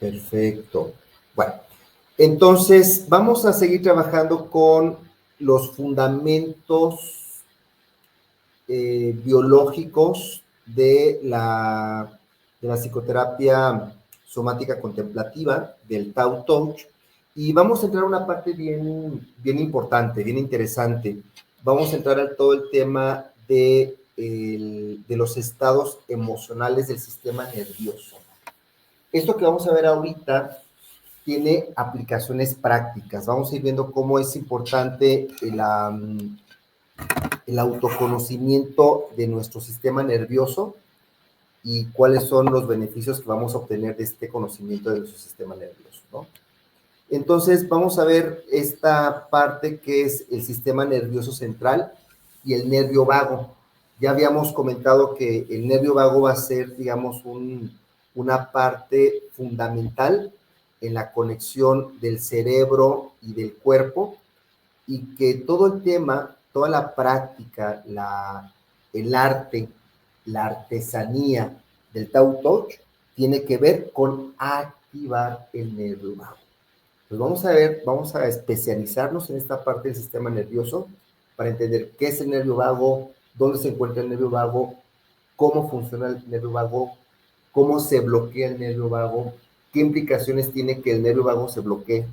Perfecto. Bueno, entonces vamos a seguir trabajando con los fundamentos biológicos de la psicoterapia somática contemplativa, del Tao Touch, y vamos a entrar a una parte bien importante, bien interesante. Vamos a entrar a todo el tema de los estados emocionales del sistema nervioso. Esto que vamos a ver ahorita tiene aplicaciones prácticas. Vamos a ir viendo cómo es importante el autoconocimiento de nuestro sistema nervioso y cuáles son los beneficios que vamos a obtener de este conocimiento de nuestro sistema nervioso, ¿no? Entonces, vamos a ver esta parte que es el sistema nervioso central y el nervio vago. Ya habíamos comentado que el nervio vago va a ser, digamos, una parte fundamental en la conexión del cerebro y del cuerpo, y que todo el tema, toda la práctica, el arte, la artesanía del Tao Touch tiene que ver con activar el nervio vago. Pues vamos a especializarnos en esta parte del sistema nervioso para entender qué es el nervio vago, dónde se encuentra el nervio vago, cómo funciona el nervio vago, cómo se bloquea el nervio vago, qué implicaciones tiene que el nervio vago se bloquee.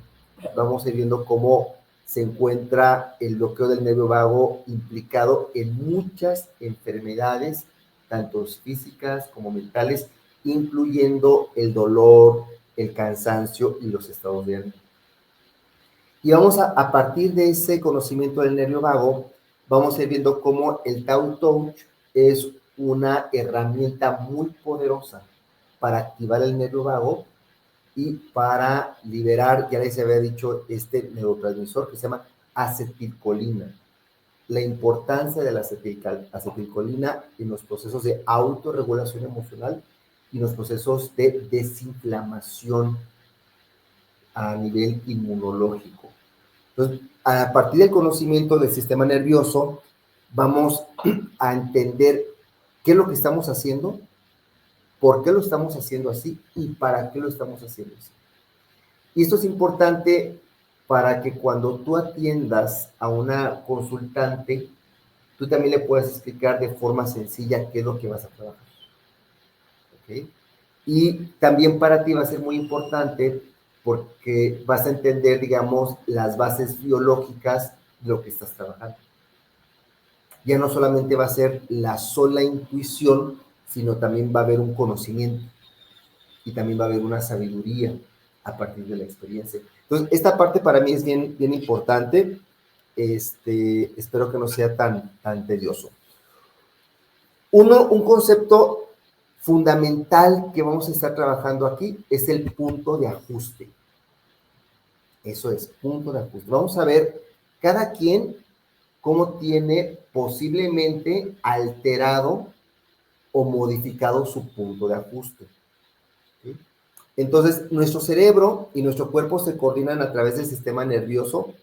Vamos a ir viendo cómo se encuentra el bloqueo del nervio vago implicado en muchas enfermedades, tanto físicas como mentales, incluyendo el dolor, el cansancio y los estados de ánimo. Y vamos a partir de ese conocimiento del nervio vago, vamos a ir viendo cómo el Tao Touch es una herramienta muy poderosa para activar el nervio vago y para liberar, ya les había dicho, este neurotransmisor que se llama acetilcolina. La importancia de la acetilcolina en los procesos de autorregulación emocional y los procesos de desinflamación a nivel inmunológico. Entonces, a partir del conocimiento del sistema nervioso, vamos a entender qué es lo que estamos haciendo, por qué lo estamos haciendo así y para qué lo estamos haciendo así. Y esto es importante para que cuando tú atiendas a una consultante, tú también le puedas explicar de forma sencilla qué es lo que vas a trabajar. ¿Ok? Y también para ti va a ser muy importante porque vas a entender, digamos, las bases biológicas de lo que estás trabajando. Ya no solamente va a ser la sola intuición, sino también va a haber un conocimiento y también va a haber una sabiduría a partir de la experiencia. Entonces, esta parte para mí es bien importante. Espero que no sea tan tedioso. Un concepto fundamental que vamos a estar trabajando aquí es el punto de ajuste. Eso es, punto de ajuste. Vamos a ver cada quien cómo tiene posiblemente alterado o modificado su punto de ajuste. ¿Sí? Entonces, nuestro cerebro y nuestro cuerpo se coordinan a través del sistema nervioso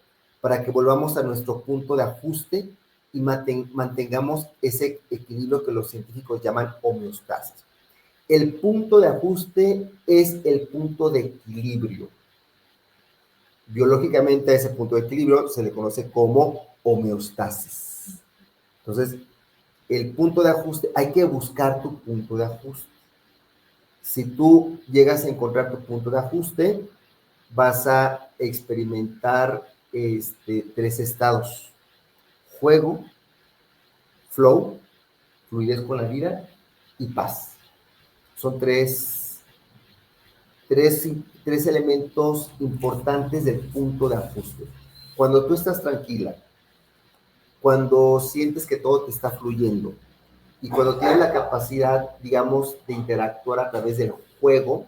para que volvamos a nuestro punto de ajuste y mantengamos ese equilibrio que los científicos llaman homeostasis. El punto de ajuste es el punto de equilibrio. Biológicamente a ese punto de equilibrio se le conoce como homeostasis. Entonces, el punto de ajuste, hay que buscar tu punto de ajuste. Si tú llegas a encontrar tu punto de ajuste, vas a experimentar 3 estados: juego, flow, fluidez con la vida y paz. Son tres elementos importantes del punto de ajuste. Cuando tú estás tranquila, cuando sientes que todo te está fluyendo y cuando tienes la capacidad, digamos, de interactuar a través del juego,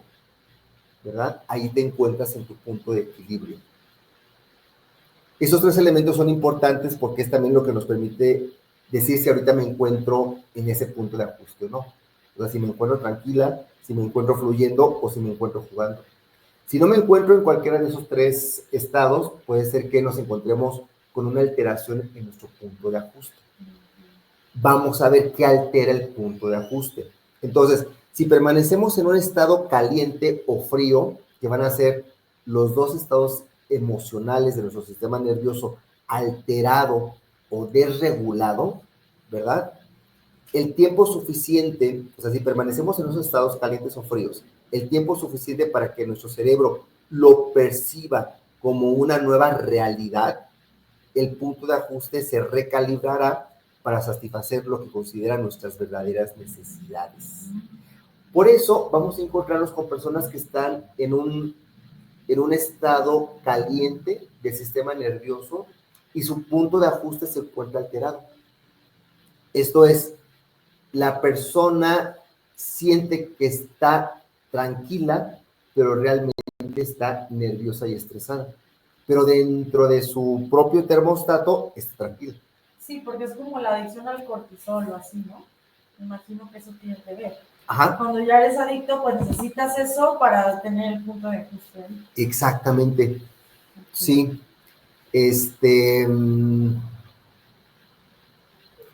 ¿verdad? Ahí te encuentras en tu punto de equilibrio. Esos 3 elementos son importantes porque es también lo que nos permite decir si ahorita me encuentro en ese punto de ajuste o no. O sea, si me encuentro tranquila, si me encuentro fluyendo o si me encuentro jugando. Si no me encuentro en cualquiera de esos 3 estados, puede ser que nos encontremos con una alteración en nuestro punto de ajuste. Vamos a ver qué altera el punto de ajuste. Entonces, si permanecemos en un estado caliente o frío, que van a ser los dos estados emocionales de nuestro sistema nervioso alterado o desregulado, ¿verdad? El tiempo suficiente, o sea, si permanecemos en esos estados calientes o fríos, el tiempo suficiente para que nuestro cerebro lo perciba como una nueva realidad, el punto de ajuste se recalibrará para satisfacer lo que considera nuestras verdaderas necesidades. Por eso vamos a encontrarnos con personas que están en un estado caliente del sistema nervioso y su punto de ajuste se encuentra alterado. Esto es, la persona siente que está tranquila, pero realmente está nerviosa y estresada. Pero dentro de su propio termostato está tranquila. Sí, porque es como la adicción al cortisol o así, ¿no? Me imagino que eso tiene que ver. Ajá. Cuando ya eres adicto, pues necesitas eso para tener el punto de ajuste. Exactamente. Okay. Sí.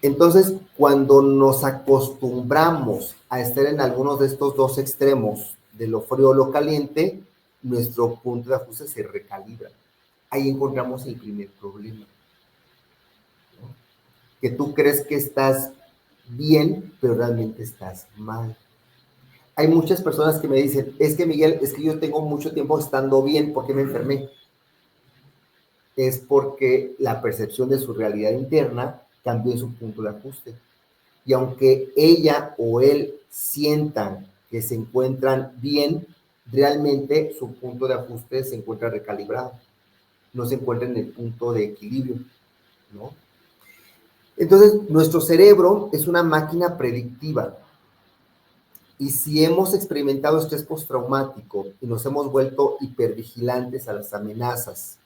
Entonces, cuando nos acostumbramos a estar en algunos de estos dos extremos, de lo frío o lo caliente, nuestro punto de ajuste se recalibra. Ahí encontramos el primer problema, ¿no? Que tú crees que estás bien, pero realmente estás mal. Hay muchas personas que me dicen, es que Miguel, es que yo tengo mucho tiempo estando bien, ¿por qué me enfermé? Es porque la percepción de su realidad interna cambió en su punto de ajuste. Y aunque ella o él sientan que se encuentran bien, realmente su punto de ajuste se encuentra recalibrado. No se encuentra en el punto de equilibrio, ¿no? Entonces, nuestro cerebro es una máquina predictiva. Y si hemos experimentado estrés postraumático y nos hemos vuelto hipervigilantes a las amenazas,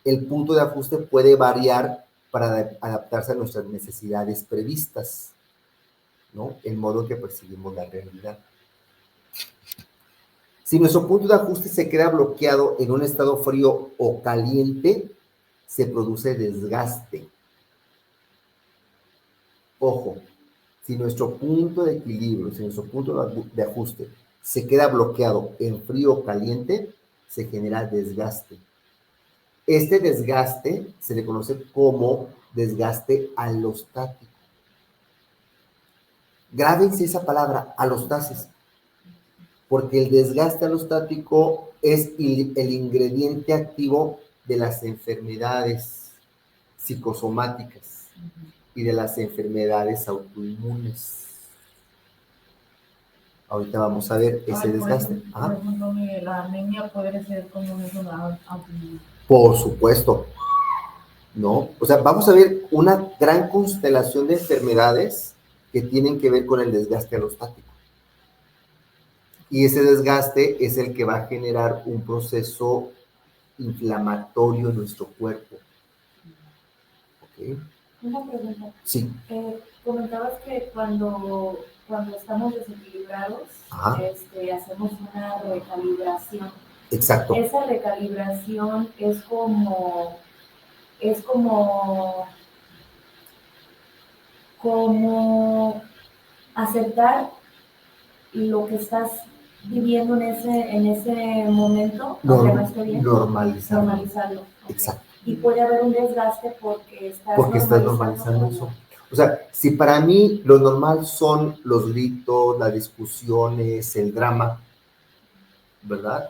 el punto de ajuste puede variar para adaptarse a nuestras necesidades previstas, ¿no? El modo en que percibimos la realidad. Si nuestro punto de ajuste se queda bloqueado en un estado frío o caliente, se produce desgaste. Ojo, si nuestro punto de equilibrio, si nuestro punto de ajuste se queda bloqueado en frío o caliente, se genera desgaste. Este desgaste se le conoce como desgaste alostático. Grábense esa palabra, alostasis, porque el desgaste alostático es el ingrediente activo de las enfermedades psicosomáticas y de las enfermedades autoinmunes. Ahorita vamos a ver ese desgaste. Por ejemplo, la anemia puede ser como una enfermedad autoinmune. Por supuesto, ¿no? O sea, vamos a ver una gran constelación de enfermedades que tienen que ver con el desgaste alostático. Y ese desgaste es el que va a generar un proceso inflamatorio en nuestro cuerpo. ¿Okay? Una pregunta. Sí. Comentabas que cuando estamos desequilibrados, hacemos una recalibración. Exacto. Esa recalibración es como aceptar lo que estás viviendo en ese momento, aunque no esté bien. Normalizarlo. Okay. Exacto. Y puede haber un desgaste porque estás normalizando eso. O sea, si para mí lo normal son los gritos, las discusiones, el drama, ¿verdad?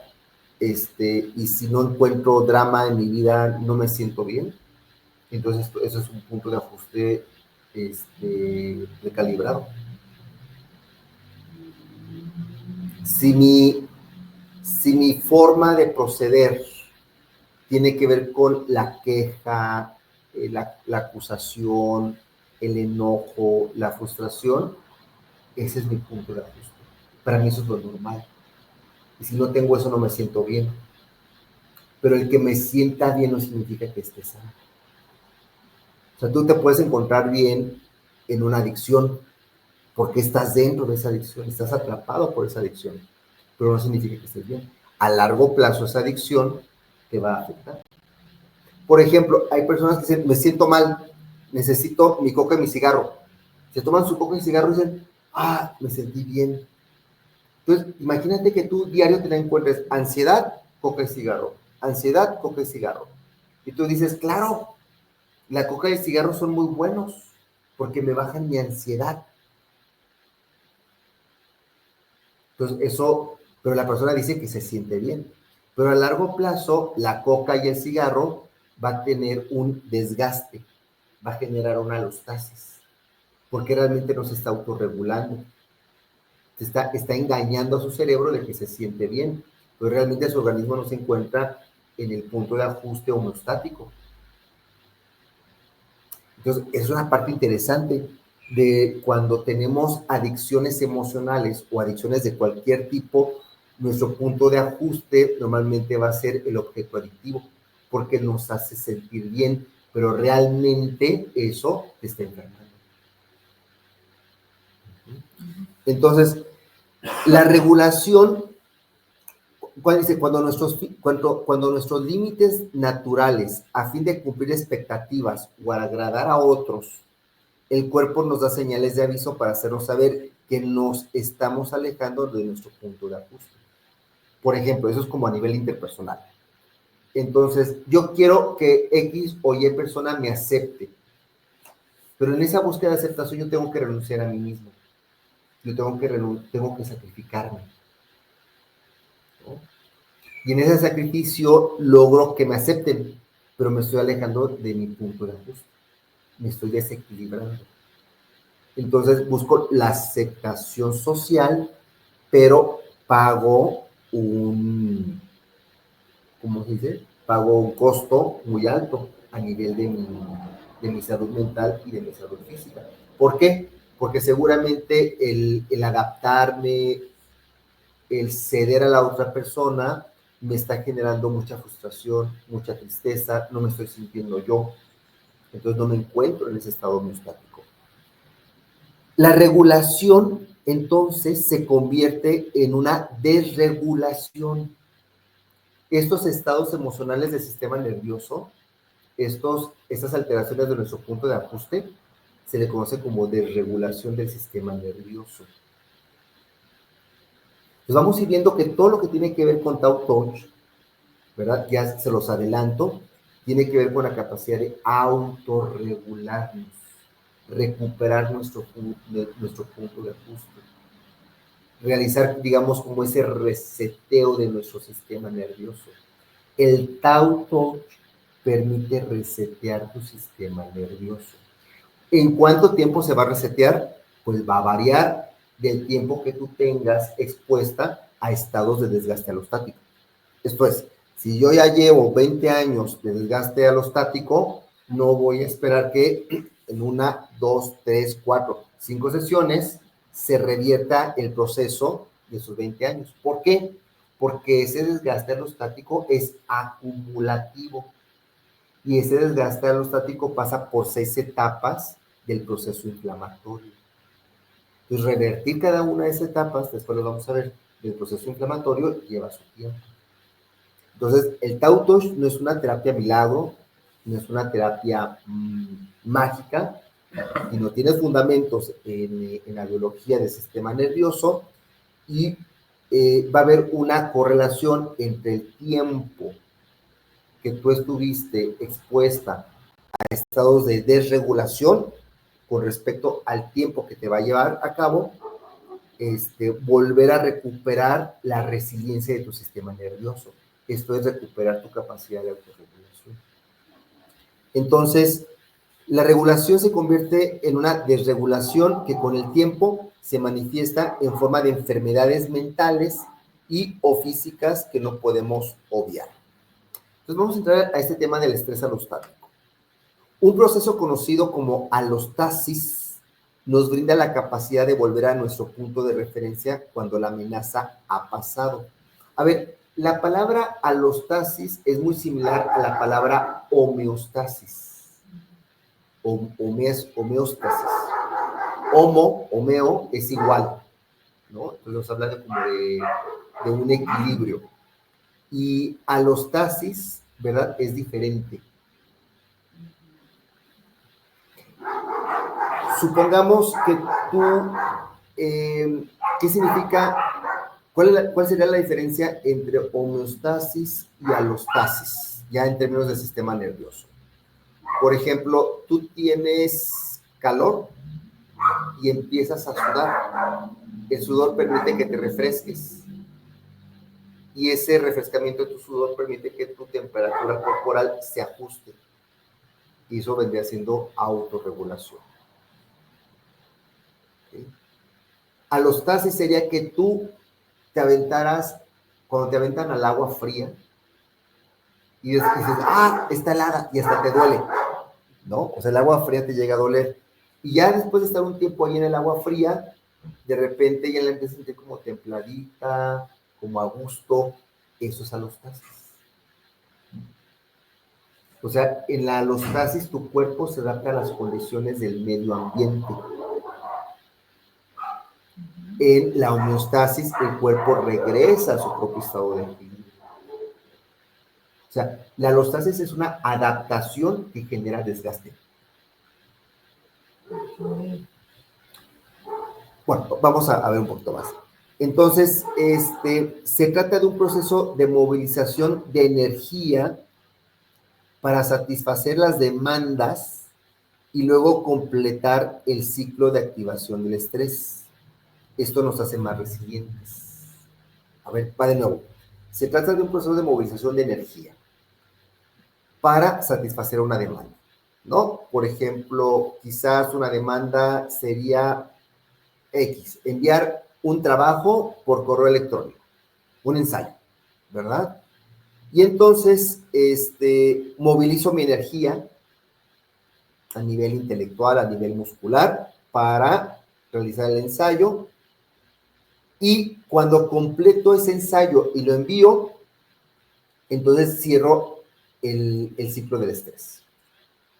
Y si no encuentro drama en mi vida, no me siento bien. Entonces, eso es un punto de ajuste recalibrado. Si mi forma de proceder tiene que ver con la queja, la acusación, el enojo, la frustración, ese es mi punto de ajuste. Para mí eso es lo normal. Y si no tengo eso, no me siento bien. Pero el que me sienta bien no significa que esté sano. O sea, tú te puedes encontrar bien en una adicción porque estás dentro de esa adicción, estás atrapado por esa adicción, pero no significa que estés bien. A largo plazo esa adicción te va a afectar. Por ejemplo, hay personas que dicen, me siento mal, necesito mi coca y mi cigarro. Se toman su coca y cigarro y dicen, me sentí bien. Entonces, imagínate que tú diario te encuentres ansiedad, coca y cigarro, ansiedad, coca y cigarro. Y tú dices, claro, la coca y el cigarro son muy buenos porque me bajan mi ansiedad. Entonces, eso, pero la persona dice que se siente bien. Pero a largo plazo, la coca y el cigarro va a tener un desgaste, va a generar una alostasis, porque realmente no se está autorregulando. Está engañando a su cerebro de que se siente bien, pero realmente su organismo no se encuentra en el punto de ajuste homeostático. Entonces, es una parte interesante de cuando tenemos adicciones emocionales o adicciones de cualquier tipo, nuestro punto de ajuste normalmente va a ser el objeto adictivo, porque nos hace sentir bien, pero realmente eso te está enfermando. Entonces, la regulación, cuando nuestros límites naturales, a fin de cumplir expectativas o agradar a otros, el cuerpo nos da señales de aviso para hacernos saber que nos estamos alejando de nuestro punto de ajuste. Por ejemplo, eso es como a nivel interpersonal. Entonces, yo quiero que X o Y persona me acepte, pero en esa búsqueda de aceptación yo tengo que renunciar a mí mismo. Yo tengo que sacrificarme, ¿no? Y en ese sacrificio logro que me acepten, pero me estoy alejando de mi punto de ajuste. Me estoy desequilibrando. Entonces busco la aceptación social, pero pago ¿cómo se dice? Pago un costo muy alto a nivel de mi salud mental y de mi salud física. ¿Por qué? Porque seguramente el adaptarme, el ceder a la otra persona, me está generando mucha frustración, mucha tristeza, no me estoy sintiendo yo, entonces no me encuentro en ese estado homeostático. La regulación, entonces, se convierte en una desregulación. Estos estados emocionales del sistema nervioso, estas alteraciones de nuestro punto de ajuste, se le conoce como desregulación del sistema nervioso. Pues vamos a ir viendo que todo lo que tiene que ver con Tao Touch, ¿verdad? Ya se los adelanto, tiene que ver con la capacidad de autorregularnos, recuperar nuestro punto de ajuste, realizar, digamos, como ese reseteo de nuestro sistema nervioso. El Tao Touch permite resetear tu sistema nervioso. ¿En cuánto tiempo se va a resetear? Pues va a variar del tiempo que tú tengas expuesta a estados de desgaste alostático. Esto es, si yo ya llevo 20 años de desgaste alostático, no voy a esperar que en 1, 2, 3, 4, 5 sesiones se revierta el proceso de esos 20 años. ¿Por qué? Porque ese desgaste alostático es acumulativo y ese desgaste alostático pasa por 6 etapas del proceso inflamatorio. Entonces, revertir cada una de esas etapas, después lo vamos a ver, del proceso inflamatorio lleva su tiempo. Entonces, el Tao Touch no es una terapia milagro, no es una terapia mágica, y no tiene fundamentos en la biología del sistema nervioso, y va a haber una correlación entre el tiempo que tú estuviste expuesta a estados de desregulación con respecto al tiempo que te va a llevar a cabo volver a recuperar la resiliencia de tu sistema nervioso. Esto es recuperar tu capacidad de autorregulación. Entonces, la regulación se convierte en una desregulación que con el tiempo se manifiesta en forma de enfermedades mentales y o físicas que no podemos obviar. Entonces vamos a entrar a este tema del estrés alostático. Un proceso conocido como alostasis nos brinda la capacidad de volver a nuestro punto de referencia cuando la amenaza ha pasado. A ver, la palabra alostasis es muy similar a la palabra homeostasis. Homeostasis. Homeo es igual, ¿no? Entonces nos habla de un equilibrio. Y alostasis, ¿verdad? Es diferente. Supongamos que tú, ¿qué significa ¿Cuál sería la diferencia entre homeostasis y alostasis, ya en términos del sistema nervioso? Por ejemplo, tú tienes calor y empiezas a sudar. El sudor permite que te refresques. Y ese refrescamiento de tu sudor permite que tu temperatura corporal se ajuste. Y eso vendría siendo autorregulación. ¿Okay? Alostasis sería que tú te aventaras, cuando te aventan al agua fría, y dices, está helada, y hasta te duele, ¿no? O sea, el agua fría te llega a doler. Y ya después de estar un tiempo ahí en el agua fría, de repente ya la empiezas a sentir como templadita, como a gusto. Eso es alostasis. O sea, en la alostasis tu cuerpo se adapta a las condiciones del medio ambiente. En la homeostasis el cuerpo regresa a su propio estado de equilibrio. O sea, la alostasis es una adaptación que genera desgaste. Bueno, vamos a ver un poquito más. Entonces, se trata de un proceso de movilización de energía para satisfacer las demandas y luego completar el ciclo de activación del estrés. Esto nos hace más resilientes. A ver, va de nuevo. Se trata de un proceso de movilización de energía para satisfacer una demanda, ¿no? Por ejemplo, quizás una demanda sería X, enviar un trabajo por correo electrónico, un ensayo, ¿verdad? Y entonces, movilizo mi energía a nivel intelectual, a nivel muscular, para realizar el ensayo. Y cuando completo ese ensayo y lo envío, entonces cierro el ciclo del estrés.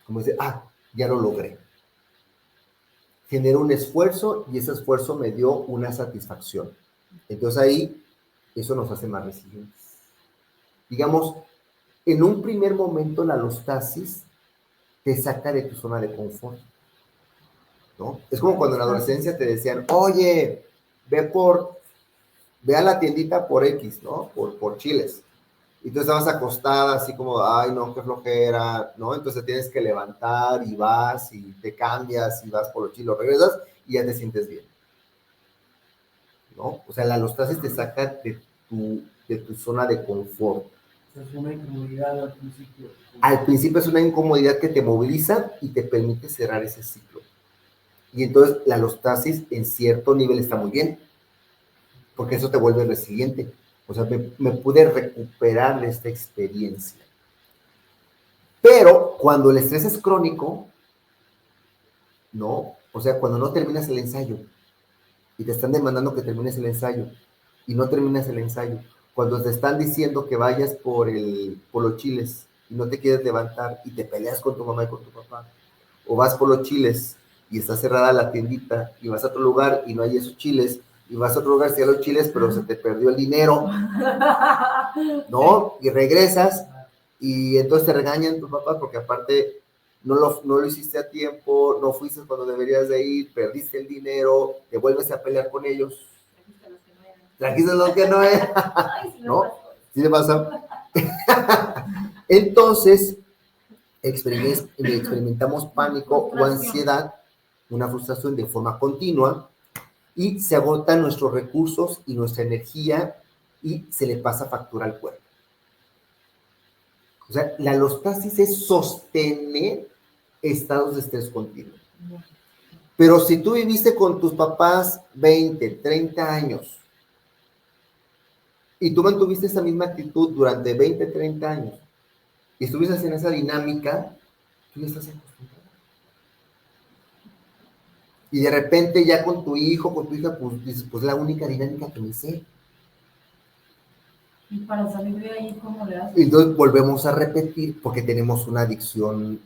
Como dice, ya lo logré. Generó un esfuerzo y ese esfuerzo me dio una satisfacción. Entonces ahí, eso nos hace más resilientes. Digamos, en un primer momento la alostasis te saca de tu zona de confort, ¿no? Es como cuando en la adolescencia te decían, oye, ve a la tiendita por X, ¿no? Por chiles. Y tú estabas acostada así como, ay, no, qué flojera, ¿no? Entonces tienes que levantar y vas y te cambias y vas por los chiles, regresas y ya te sientes bien, ¿no? O sea, la alostasis te saca de tu zona de confort. Es una incomodidad al principio. Al principio es una incomodidad que te moviliza y te permite cerrar ese ciclo. Y entonces la alostasis en cierto nivel está muy bien, porque eso te vuelve resiliente. O sea, me pude recuperar de esta experiencia. Pero cuando el estrés es crónico, ¿no? O sea, cuando no terminas el ensayo y te están demandando que termines el ensayo y no terminas el ensayo, cuando te están diciendo que vayas por los chiles y no te quieres levantar y te peleas con tu mamá y con tu papá, o vas por los chiles y está cerrada la tiendita y vas a otro lugar y no hay esos chiles, y vas a otro lugar, sí hay los chiles, pero se te perdió el dinero, ¿no? Y regresas y entonces te regañan tus papás porque aparte no lo hiciste a tiempo, no fuiste cuando deberías de ir, perdiste el dinero, te vuelves a pelear con ellos. Trajiste los que no eran. ¿No? ¿Sí te pasa? Entonces, experimentamos pánico o ansiedad, una frustración de forma continua, y se agotan nuestros recursos y nuestra energía y se le pasa factura al cuerpo. O sea, la alostasis es sostener estados de estrés continuo. Pero si tú viviste con tus papás 20, 30 años y tú mantuviste esa misma actitud durante 20, 30 años y estuviste en esa dinámica, tú ya estás acostumbrado. Y de repente ya con tu hijo, con tu hija, pues dices, pues la única dinámica que me sé. Y para salir de ahí, ¿cómo le haces? Y entonces volvemos a repetir porque tenemos una adicción,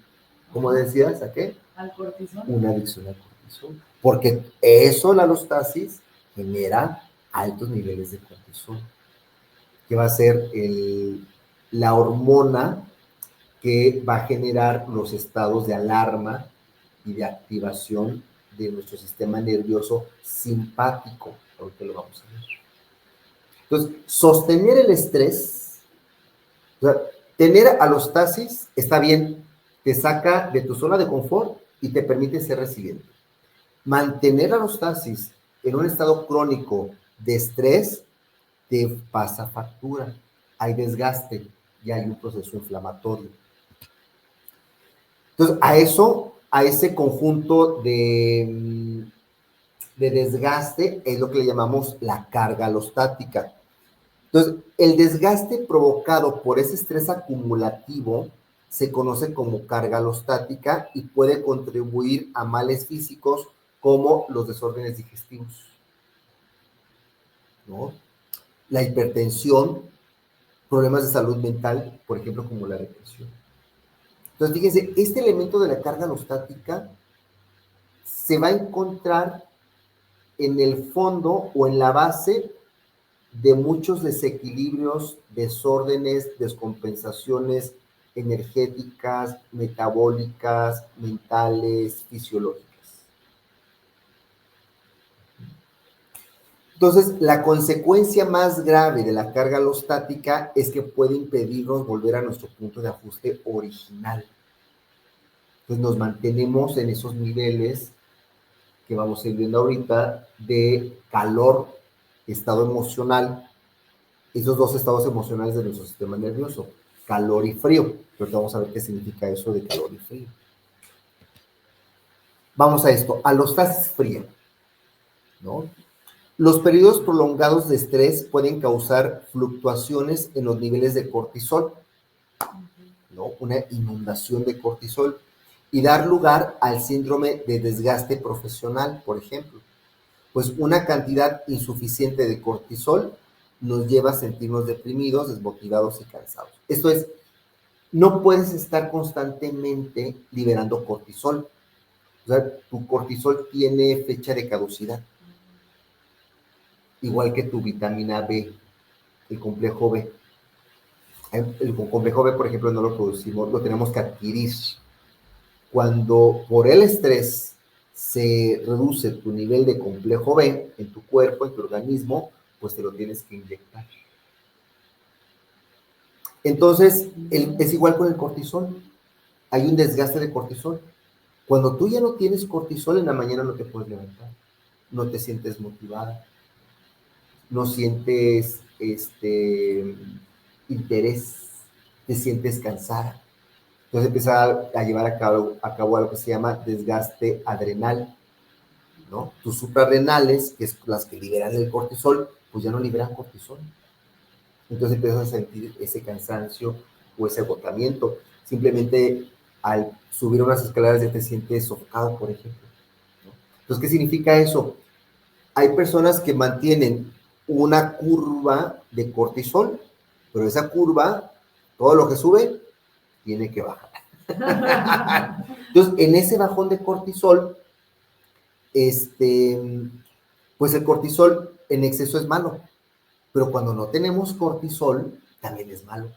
¿cómo decías? ¿A qué? Al cortisol. Una adicción al cortisol. Porque eso, la alostasis, genera altos niveles de cortisol, que va a ser la hormona que va a generar los estados de alarma y de activación de nuestro sistema nervioso simpático, ahorita lo vamos a ver. Entonces, sostener el estrés, o sea, tener alostasis está bien, te saca de tu zona de confort y te permite ser resiliente. Mantener alostasis en un estado crónico de estrés te pasa factura, hay desgaste y hay un proceso inflamatorio. Entonces, a ese conjunto de desgaste es lo que le llamamos la carga alostática. Entonces, el desgaste provocado por ese estrés acumulativo se conoce como carga alostática y puede contribuir a males físicos como los desórdenes digestivos, ¿no? La hipertensión, problemas de salud mental, por ejemplo, como la depresión. Entonces, fíjense, este elemento de la carga alostática se va a encontrar en el fondo o en la base de muchos desequilibrios, desórdenes, descompensaciones energéticas, metabólicas, mentales, fisiológicas. Entonces, la consecuencia más grave de la carga alostática es que puede impedirnos volver a nuestro punto de ajuste original. Pues nos mantenemos en esos niveles que vamos a ir viendo ahorita de calor, estado emocional, esos dos estados emocionales de nuestro sistema nervioso, calor y frío. Pero vamos a ver qué significa eso de calor y frío. Vamos a esto, alostasis fría, ¿no? Los periodos prolongados de estrés pueden causar fluctuaciones en los niveles de cortisol, ¿no? Una inundación de cortisol y dar lugar al síndrome de desgaste profesional, por ejemplo. Pues una cantidad insuficiente de cortisol nos lleva a sentirnos deprimidos, desmotivados y cansados. Esto es, no puedes estar constantemente liberando cortisol. O sea, tu cortisol tiene fecha de caducidad. Igual que tu vitamina B, el complejo B. El complejo B, por ejemplo, no lo producimos, lo tenemos que adquirir. Cuando por el estrés se reduce tu nivel de complejo B en tu cuerpo, en tu organismo, pues te lo tienes que inyectar. Entonces, es igual con el cortisol. Hay un desgaste de cortisol. Cuando tú ya no tienes cortisol, en la mañana no te puedes levantar. No te sientes motivada. No sientes interés. Te sientes cansada. Entonces empieza a llevar a cabo algo que se llama desgaste adrenal, ¿no? Tus suprarrenales, que es las que liberan el cortisol, pues ya no liberan cortisol. Entonces empiezas a sentir ese cansancio o ese agotamiento. Simplemente al subir unas escaleras ya te sientes sofocado, por ejemplo, ¿no? Entonces, ¿qué significa eso? Hay personas que mantienen una curva de cortisol, pero esa curva, todo lo que sube, tiene que bajar. Entonces, en ese bajón de cortisol, pues el cortisol en exceso es malo, pero cuando no tenemos cortisol, también es malo.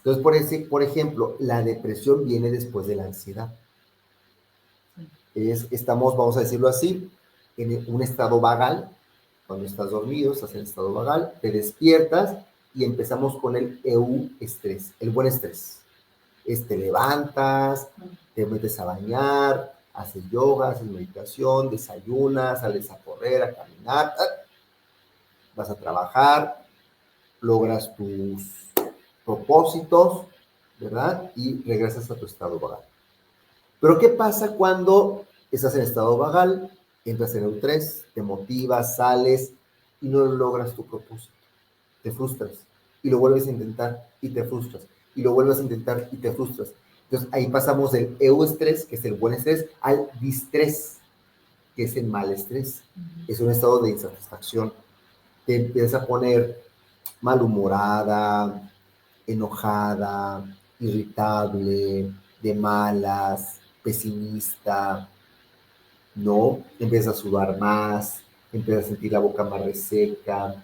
Entonces, por ejemplo, la depresión viene después de la ansiedad. Estamos, vamos a decirlo así, en un estado vagal. Cuando estás dormido, estás en estado vagal, te despiertas y empezamos con el estrés, el buen estrés. Te levantas, te metes a bañar, haces yoga, haces meditación, desayunas, sales a correr, a caminar, vas a trabajar, logras tus propósitos, ¿verdad? Y regresas a tu estado vagal. Pero ¿qué pasa cuando estás en estado vagal, entras en estrés, te motivas, sales y no logras tu propósito? Te frustras y lo vuelves a intentar y te frustras y lo vuelves a intentar y te frustras. Entonces ahí pasamos del euestrés, que es el buen estrés, al distrés, que es el mal estrés. Es un estado de insatisfacción. Te empiezas a poner malhumorada, enojada, irritable, de malas, pesimista, ¿no? Empiezas a sudar más, empiezas a sentir la boca más reseca,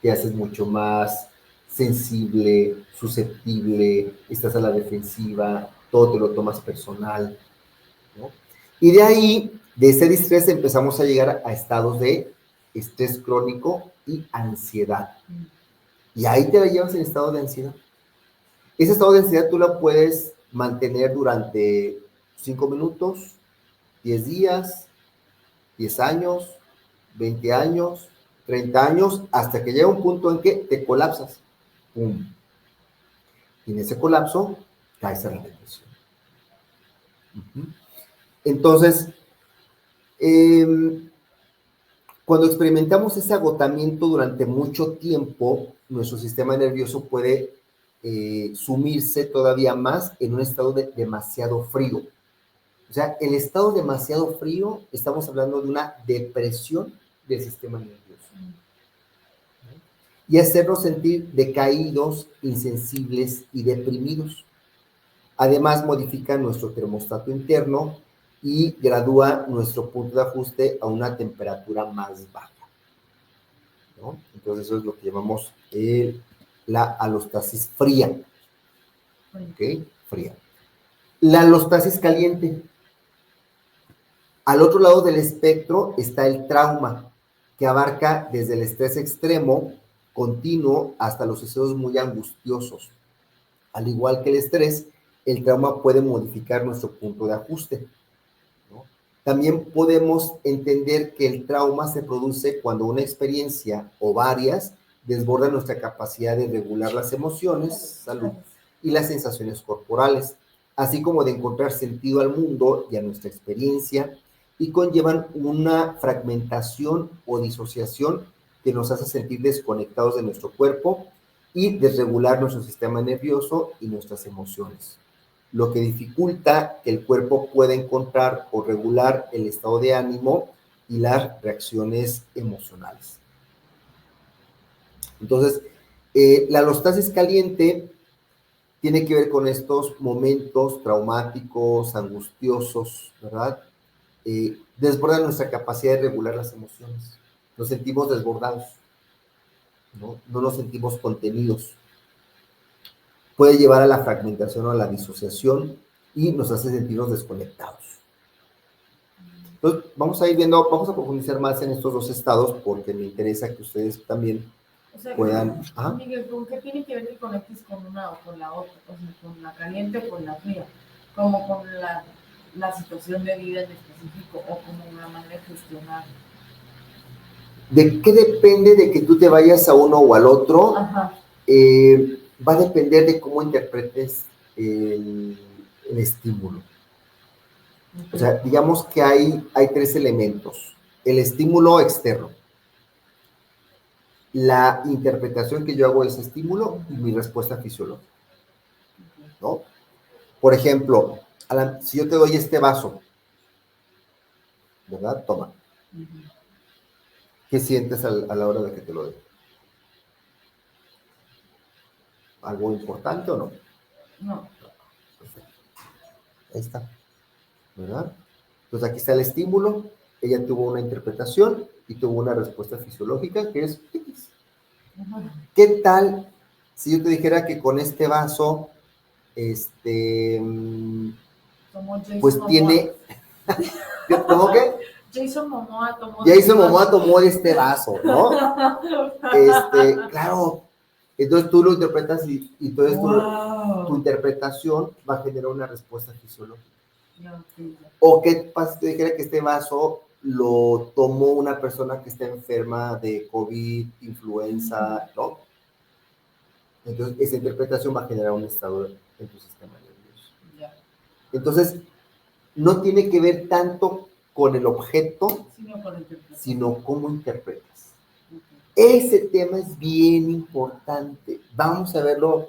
te haces mucho más sensible, susceptible, estás a la defensiva, todo te lo tomas personal, ¿no? Y de ahí, de ese distrés, empezamos a llegar a estados de estrés crónico y ansiedad. Y ahí te la llevas en estado de ansiedad. Ese estado de ansiedad tú lo puedes mantener durante 5 minutos, 10 días, 10 años, 20 años, 30 años, hasta que llega un punto en que te colapsas. ¡Pum! Y en ese colapso caes en la depresión. Entonces, cuando experimentamos ese agotamiento durante mucho tiempo, nuestro sistema nervioso puede sumirse todavía más en un estado de demasiado frío. O sea, el estado demasiado frío, estamos hablando de una depresión del sistema nervioso. Y hacernos sentir decaídos, insensibles y deprimidos. Además, modifica nuestro termostato interno y gradúa nuestro punto de ajuste a una temperatura más baja, ¿no? Entonces, eso es lo que llamamos la alostasis fría. ¿Ok? Fría. La alostasis caliente. Al otro lado del espectro está el trauma, que abarca desde el estrés extremo, continuo, hasta los sucesos muy angustiosos. Al igual que el estrés, el trauma puede modificar nuestro punto de ajuste, ¿no? También podemos entender que el trauma se produce cuando una experiencia o varias desbordan nuestra capacidad de regular las emociones, salud, y las sensaciones corporales, así como de encontrar sentido al mundo y a nuestra experiencia, y conllevan una fragmentación o disociación que nos hace sentir desconectados de nuestro cuerpo y desregular nuestro sistema nervioso y nuestras emociones, lo que dificulta que el cuerpo pueda encontrar o regular el estado de ánimo y las reacciones emocionales. Entonces, la alostasis caliente tiene que ver con estos momentos traumáticos, angustiosos, ¿verdad? Desborda nuestra capacidad de regular las emociones. Nos sentimos desbordados, ¿no? No nos sentimos contenidos. Puede llevar a la fragmentación o a la disociación y nos hace sentirnos desconectados. Entonces, vamos a ir viendo, vamos a profundizar más en estos dos estados porque me interesa que ustedes también puedan... Miguel, ¿con qué tiene que ver que conectes con una o con la otra? O sea, con la caliente o con la fría, como con la situación de vida en específico o como una manera de gestionar. ¿De qué depende de que tú te vayas a uno o al otro? Va a depender de cómo interpretes el estímulo. O sea, digamos que hay 3 elementos. El estímulo externo, la interpretación que yo hago de ese estímulo y mi respuesta fisiológica, ¿no? Por ejemplo, si yo te doy este vaso, ¿verdad? Toma. ¿Qué sientes a la hora de que te lo doy? ¿Algo importante o no? No. Perfecto. Ahí está, ¿verdad? Entonces aquí está el estímulo, ella tuvo una interpretación y tuvo una respuesta fisiológica que es X. ¿Qué tal si yo te dijera que con este vaso, pues tiene... ¿Cómo que? Jason Momoa tomó este vaso, ¿no? Claro. Entonces tú lo interpretas y entonces tu interpretación va a generar una respuesta fisiológica. ¿O qué pasa si te dijera que este vaso lo tomó una persona que está enferma de COVID, influenza, ¿no? Entonces esa interpretación va a generar un estado en tu sistema nervioso. Entonces no tiene que ver tanto con el objeto, sino cómo interpretas. Ese tema es bien importante. Vamos a verlo.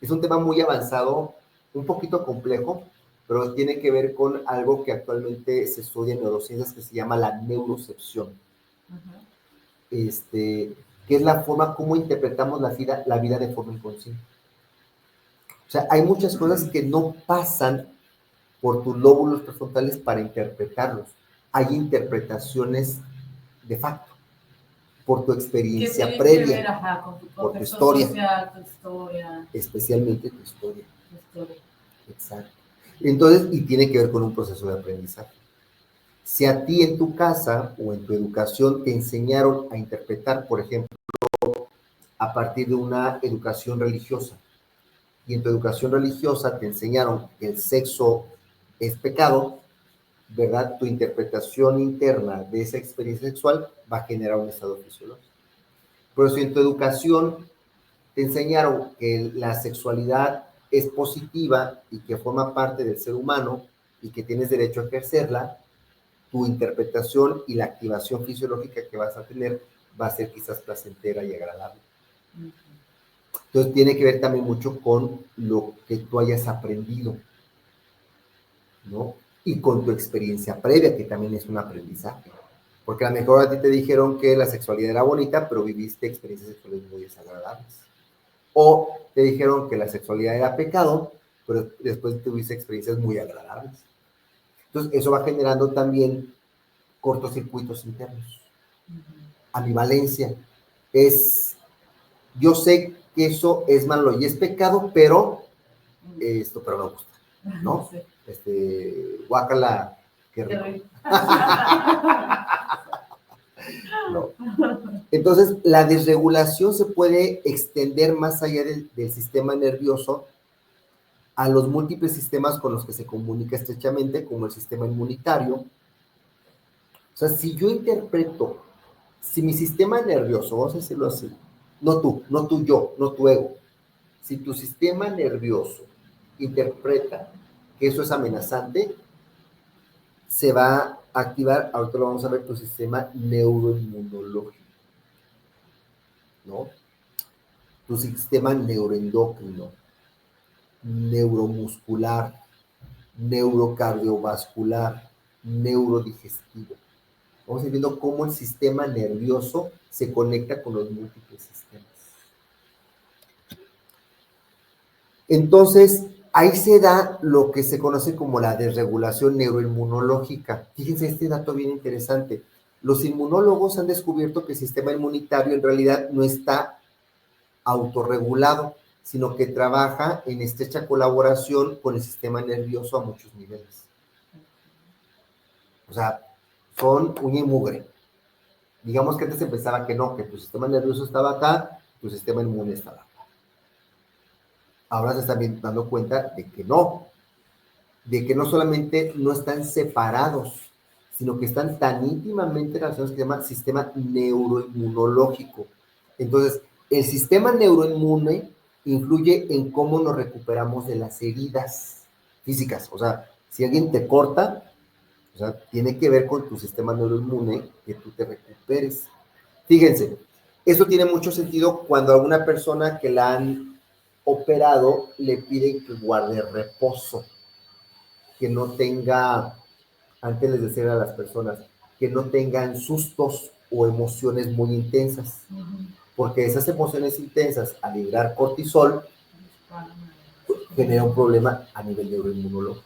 Es un tema muy avanzado, un poquito complejo, pero tiene que ver con algo que actualmente se estudia en neurociencias que se llama la neurocepción. Que es la forma como interpretamos la vida de forma inconsciente. O sea, hay muchas cosas que no pasan por tus lóbulos prefrontales para interpretarlos. Hay interpretaciones de facto, por tu experiencia previa, por tu historia, social, tu historia, especialmente tu historia. Exacto. Entonces, y tiene que ver con un proceso de aprendizaje. Si a ti en tu casa o en tu educación te enseñaron a interpretar, por ejemplo, a partir de una educación religiosa, y en tu educación religiosa te enseñaron que el sexo es pecado, ¿verdad? Tu interpretación interna de esa experiencia sexual va a generar un estado fisiológico. Pero si en tu educación te enseñaron que la sexualidad es positiva y que forma parte del ser humano y que tienes derecho a ejercerla, tu interpretación y la activación fisiológica que vas a tener va a ser quizás placentera y agradable. Entonces tiene que ver también mucho con lo que tú hayas aprendido, ¿no? Y con tu experiencia previa, que también es un aprendizaje. Porque a lo mejor a ti te dijeron que la sexualidad era bonita, pero viviste experiencias sexuales muy desagradables. O te dijeron que la sexualidad era pecado, pero después tuviste experiencias muy agradables. Entonces eso va generando también cortocircuitos internos. Ambivalencia. Yo sé que eso es malo y es pecado, pero pero me gusta, ¿no? Sí. Guácala, qué Qué rico. rico. No. Entonces, la desregulación se puede extender más allá del sistema nervioso a los múltiples sistemas con los que se comunica estrechamente, como el sistema inmunitario. O sea, si yo interpreto, si mi sistema nervioso, vamos a decirlo así, no tú, no tu yo, no tu ego, si tu sistema nervioso interpreta que eso es amenazante, se va a activar, ahorita lo vamos a ver, tu sistema neuroinmunológico, ¿no? Tu sistema neuroendocrino, neuromuscular, neurocardiovascular, neurodigestivo. Vamos a ir viendo cómo el sistema nervioso se conecta con los múltiples sistemas. Entonces, ahí se da lo que se conoce como la desregulación neuroinmunológica. Fíjense este dato bien interesante. Los inmunólogos han descubierto que el sistema inmunitario en realidad no está autorregulado, sino que trabaja en estrecha colaboración con el sistema nervioso a muchos niveles. O sea, son uña y mugre. Digamos que antes se pensaba que no, que tu sistema nervioso estaba acá, tu sistema inmune estaba acá. Ahora se están dando cuenta de que no solamente no están separados, sino que están tan íntimamente relacionados que se llama sistema neuroinmunológico. Entonces, el sistema neuroinmune influye en cómo nos recuperamos de las heridas físicas. O sea, si alguien te corta, o sea, tiene que ver con tu sistema neuroinmune que tú te recuperes. Fíjense, esto tiene mucho sentido cuando a una persona que la han operado le piden que guarde reposo, que no tenga, antes les decía a las personas, que no tengan sustos o emociones muy intensas, porque esas emociones intensas al liberar cortisol genera un problema a nivel neuroinmunológico.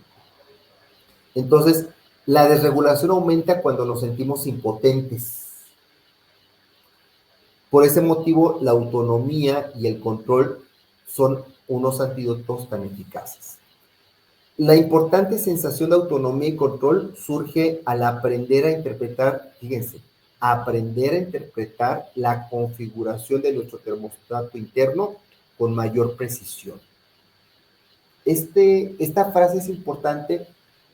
Entonces, la desregulación aumenta cuando nos sentimos impotentes. Por ese motivo, la autonomía y el control son unos antídotos tan eficaces. La importante sensación de autonomía y control surge al aprender a interpretar, fíjense, aprender a interpretar la configuración de nuestro termostato interno con mayor precisión. Esta frase es importante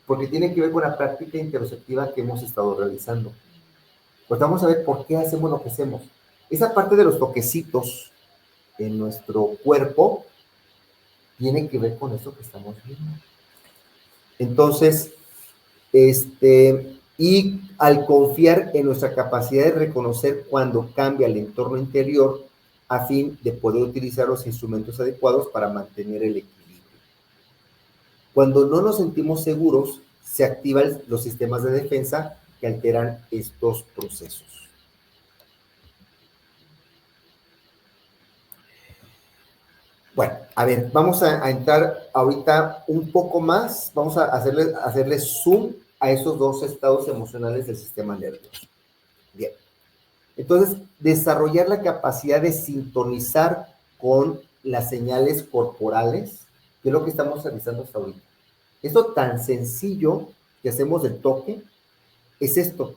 porque tiene que ver con la práctica interoceptiva que hemos estado realizando. Pues vamos a ver por qué hacemos lo que hacemos. Esa parte de los toquecitos en nuestro cuerpo tiene que ver con eso que estamos viendo. Entonces, y al confiar en nuestra capacidad de reconocer cuando cambia el entorno interior a fin de poder utilizar los instrumentos adecuados para mantener el equilibrio. Cuando no nos sentimos seguros, se activan los sistemas de defensa que alteran estos procesos. Bueno, a ver, vamos a entrar ahorita un poco más, vamos a hacerle zoom a esos dos estados emocionales del sistema nervioso. Bien, entonces, desarrollar la capacidad de sintonizar con las señales corporales, que es lo que estamos realizando hasta ahorita. Esto tan sencillo que hacemos del toque, es esto,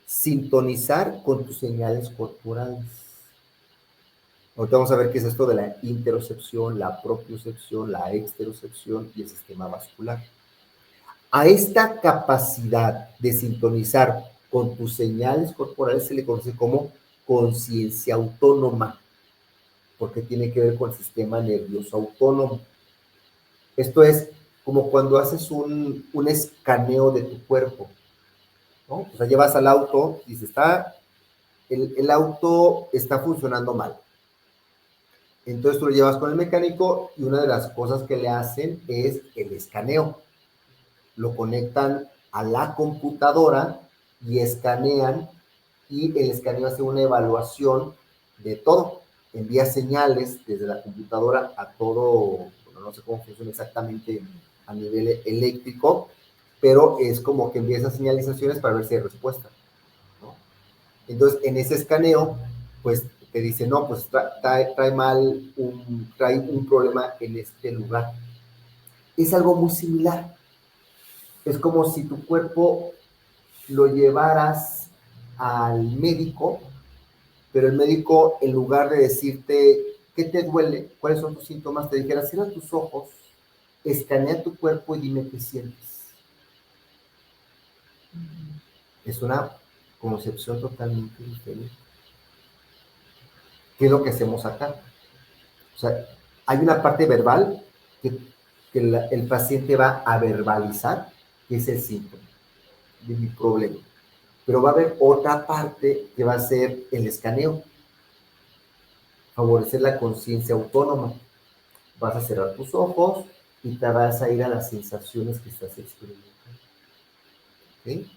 sintonizar con tus señales corporales. Ahorita vamos a ver qué es esto de la interocepción, la propiocepción, la exterocepción y el sistema vascular. A esta capacidad de sintonizar con tus señales corporales se le conoce como conciencia autónoma, porque tiene que ver con el sistema nervioso autónomo. Esto es como cuando haces un escaneo de tu cuerpo, ¿no? O sea, llevas al auto y el auto está funcionando mal. Entonces tú lo llevas con el mecánico y una de las cosas que le hacen es el escaneo. Lo conectan a la computadora y escanean, y el escaneo hace una evaluación de todo. Envía señales desde la computadora a todo, bueno, no sé cómo funciona exactamente a nivel eléctrico, pero es como que envía esas señalizaciones para ver si hay respuesta, ¿no? Entonces, en ese escaneo, pues te dice, no, pues trae un problema en este lugar. Es algo muy similar. Es como si tu cuerpo lo llevaras al médico, pero el médico, en lugar de decirte qué te duele, cuáles son tus síntomas, te dijera, cierra tus ojos, escanea tu cuerpo y dime qué sientes. Es una concepción totalmente diferente. ¿Qué es lo que hacemos acá? O sea, hay una parte verbal que el paciente va a verbalizar, que es el síntoma de mi problema. Pero va a haber otra parte que va a ser el escaneo, favorecer la conciencia autónoma. Vas a cerrar tus ojos y te vas a ir a las sensaciones que estás experimentando. ¿Sí?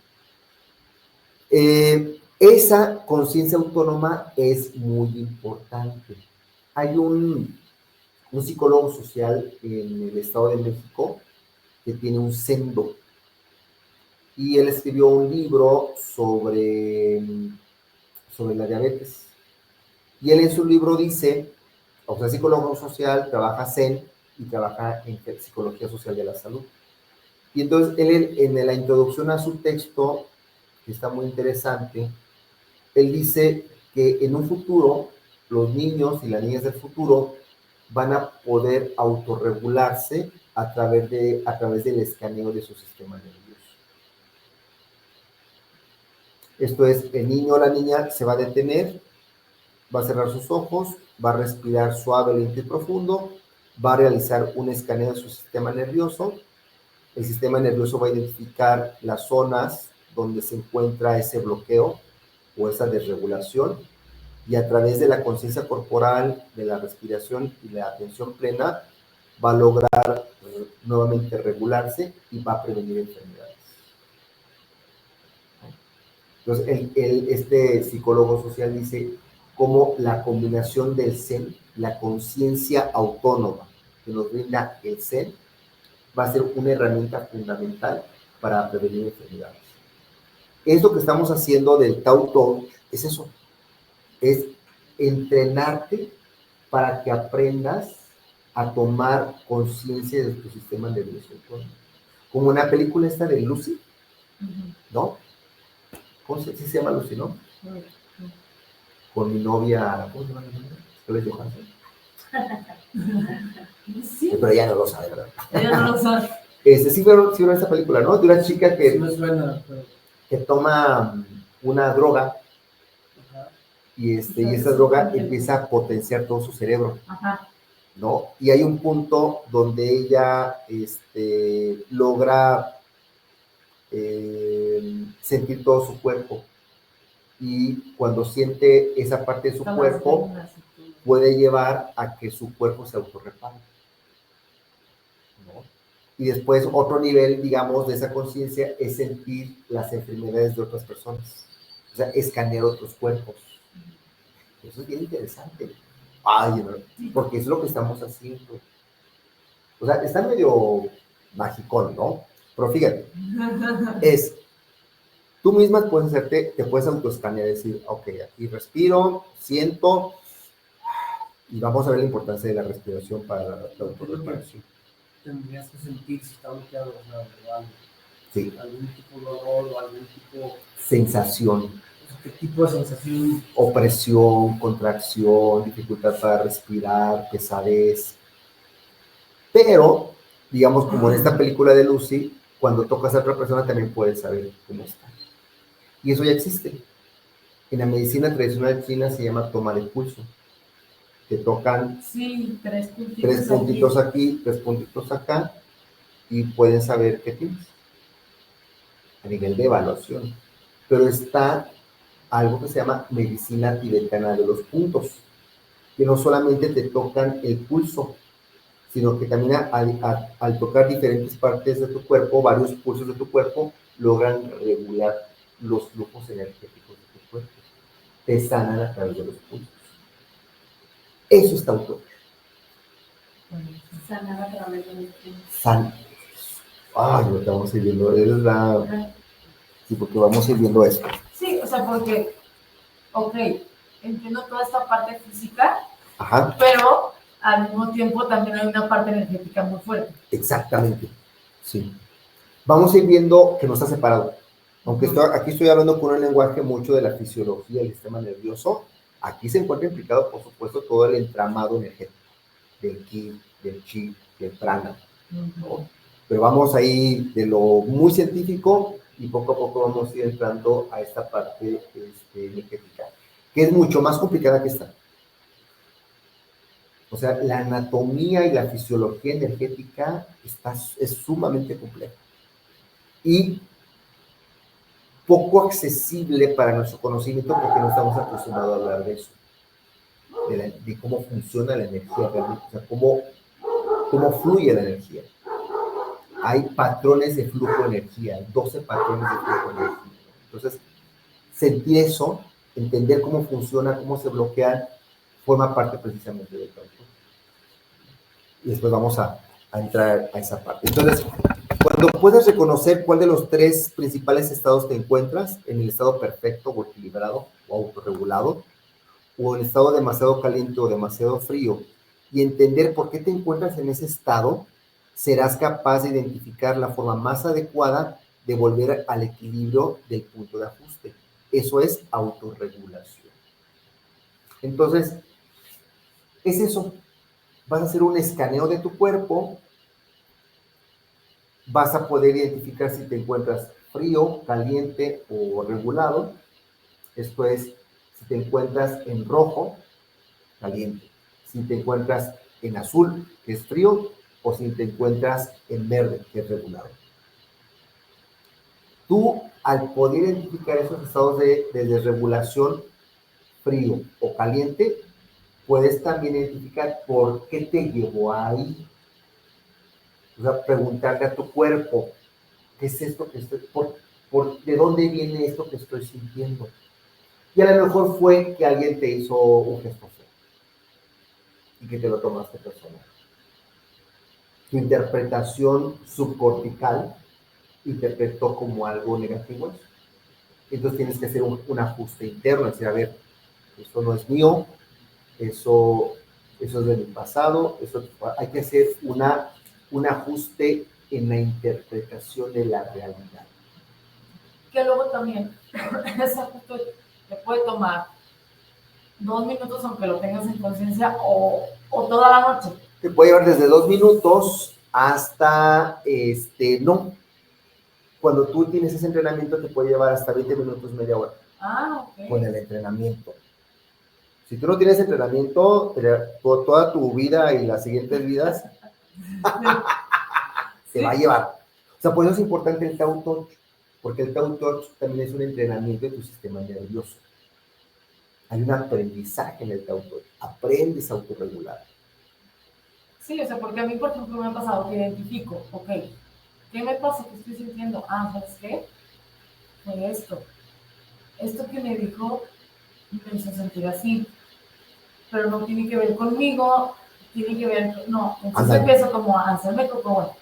Esa conciencia autónoma es muy importante. Hay un psicólogo social en el Estado de México que tiene un sendo, y él escribió un libro sobre la diabetes. Y él en su libro dice, o sea, psicólogo social, trabaja Zen y trabaja en psicología social de la salud. Y entonces él en la introducción a su texto, que está muy interesante, él dice que en un futuro los niños y las niñas del futuro van a poder autorregularse a través del escaneo de su sistema nervioso. Esto es, el niño o la niña se va a detener, va a cerrar sus ojos, va a respirar suave, lento y profundo, va a realizar un escaneo de su sistema nervioso. El sistema nervioso va a identificar las zonas donde se encuentra ese bloqueo o esa desregulación, y a través de la conciencia corporal, de la respiración y la atención plena, va a lograr nuevamente regularse y va a prevenir enfermedades. Entonces, este psicólogo social dice cómo la combinación del Zen, la conciencia autónoma que nos brinda el Zen, va a ser una herramienta fundamental para prevenir enfermedades. Esto que estamos haciendo del Tao Touch es eso, es entrenarte para que aprendas a tomar conciencia de tu sistema nervioso autónomo. Como en la película esta de Lucy, ¿no? ¿Cómo se llama Lucy, no? Con mi novia, ¿cómo se llama mi novia? Scarlett Johansson. Sí. Pero ella no lo sabe, ¿verdad? Ella no lo sabe. Sí vieron esa película, ¿no? De una chica Sí me suena, pero... que toma una droga, Ajá. y esa droga empieza a potenciar todo su cerebro, Ajá. ¿no? Y hay un punto donde ella logra sentir todo su cuerpo, y cuando siente esa parte de su cuerpo, puede llevar a que su cuerpo se autorrepare, ¿no? Y después otro nivel, digamos, de esa conciencia es sentir las enfermedades de otras personas, o sea, escanear otros cuerpos. Eso es bien interesante. Ay, porque es lo que estamos haciendo. O sea, está medio magicón, ¿no? Pero fíjate, tú misma puedes te puedes autoescanear, decir, ok, aquí respiro, siento, y vamos a ver la importancia de la respiración para la autorreparación. Tendrías que sentir si está bloqueado o algo. Sí. algún tipo de dolor o algún tipo, Sensación, qué tipo de sensación. opresión, contracción, dificultad para respirar, pesadez. Pero, digamos, como en esta película de Lucy, cuando tocas a otra persona también puedes saber cómo está. Y eso ya existe. En la medicina tradicional china se llama toma de pulso. Te tocan Sí, tres puntitos tres puntitos aquí, tres puntitos acá, y pueden saber qué tienes a nivel de evaluación. Pero está algo que se llama medicina tibetana de los puntos, que no solamente te tocan el pulso, sino que también al tocar diferentes partes de tu cuerpo, varios pulsos de tu cuerpo, logran regular los flujos energéticos de tu cuerpo. Te sanan a través de los pulsos. Eso está autor. Sanar a través de los puntos. San. Ay, lo que vamos a ir viendo. Es la... Sí, porque vamos a ir viendo esto. Sí, o sea, porque, ok, entiendo toda esta parte física, Ajá, pero al mismo tiempo también hay una parte energética muy fuerte. exactamente. Sí. Vamos a ir viendo que no está separado. Aunque aquí estoy hablando con un lenguaje mucho de la fisiología del sistema nervioso, aquí se encuentra implicado, por supuesto, todo el entramado energético del ki, del chi, del prana, ¿no? Pero vamos ahí de lo muy científico y poco a poco vamos a ir entrando a esta parte energética, que es mucho más complicada que esta. O sea, la anatomía y la fisiología energética es sumamente compleja y poco accesible para nuestro conocimiento porque no estamos acostumbrados a hablar de eso, de cómo funciona la energía realmente, o sea, cómo fluye la energía. Hay patrones de flujo de energía, hay 12 patrones de flujo de energía. Entonces, sentir eso, entender cómo funciona, cómo se bloquean, forma parte precisamente del campo. Y después vamos a entrar a esa parte. Entonces, cuando puedes reconocer cuál de los tres principales estados te encuentras, en el estado perfecto o equilibrado o autorregulado, o en el estado demasiado caliente o demasiado frío, y entender por qué te encuentras en ese estado, serás capaz de identificar la forma más adecuada de volver al equilibrio del punto de ajuste. Eso es autorregulación. Entonces, es eso. Vas a hacer un escaneo de tu cuerpo, vas a poder identificar si te encuentras frío, caliente o regulado. Esto es, si te encuentras en rojo, caliente. Si te encuentras en azul, que es frío, o si te encuentras en verde, que es regulado. Tú, al poder identificar esos estados de desregulación, frío o caliente, puedes también identificar por qué te llevó ahí. O sea, preguntarle a tu cuerpo, ¿qué es esto que estoy, de dónde viene esto que estoy sintiendo? Y a lo mejor fue que alguien te hizo un gesto feo y que te lo tomaste personal. Tu interpretación subcortical interpretó como algo negativo eso. Entonces tienes que hacer un ajuste interno, decir, a ver, eso no es mío, eso es de mi pasado, hay que hacer un ajuste en la interpretación de la realidad. Que luego también, ese ajuste te puede tomar 2 minutos aunque lo tengas en conciencia o toda la noche. Te puede llevar desde 2 minutos hasta, no. Cuando tú tienes ese entrenamiento te puede llevar hasta 20 minutos, media hora. Ah, ok. Con el entrenamiento. Si tú no tienes entrenamiento, toda tu vida y las siguientes vidas se va a llevar. O sea, por eso es importante el Tao Touch, porque el Tao Touch también es un entrenamiento de tu sistema nervioso. Hay un aprendizaje en el Tao Touch. Aprendes a autorregular. Sí, o sea, porque a mí, por ejemplo, me ha pasado que identifico, ok, ¿qué me pasa? ¿Qué estoy sintiendo? Ah, ¿sabes qué? Fue esto. Esto que me dijo me hizo sentir así, pero no tiene que ver conmigo, tiene que ver, no, entonces empiezo como a hacerme como, bueno,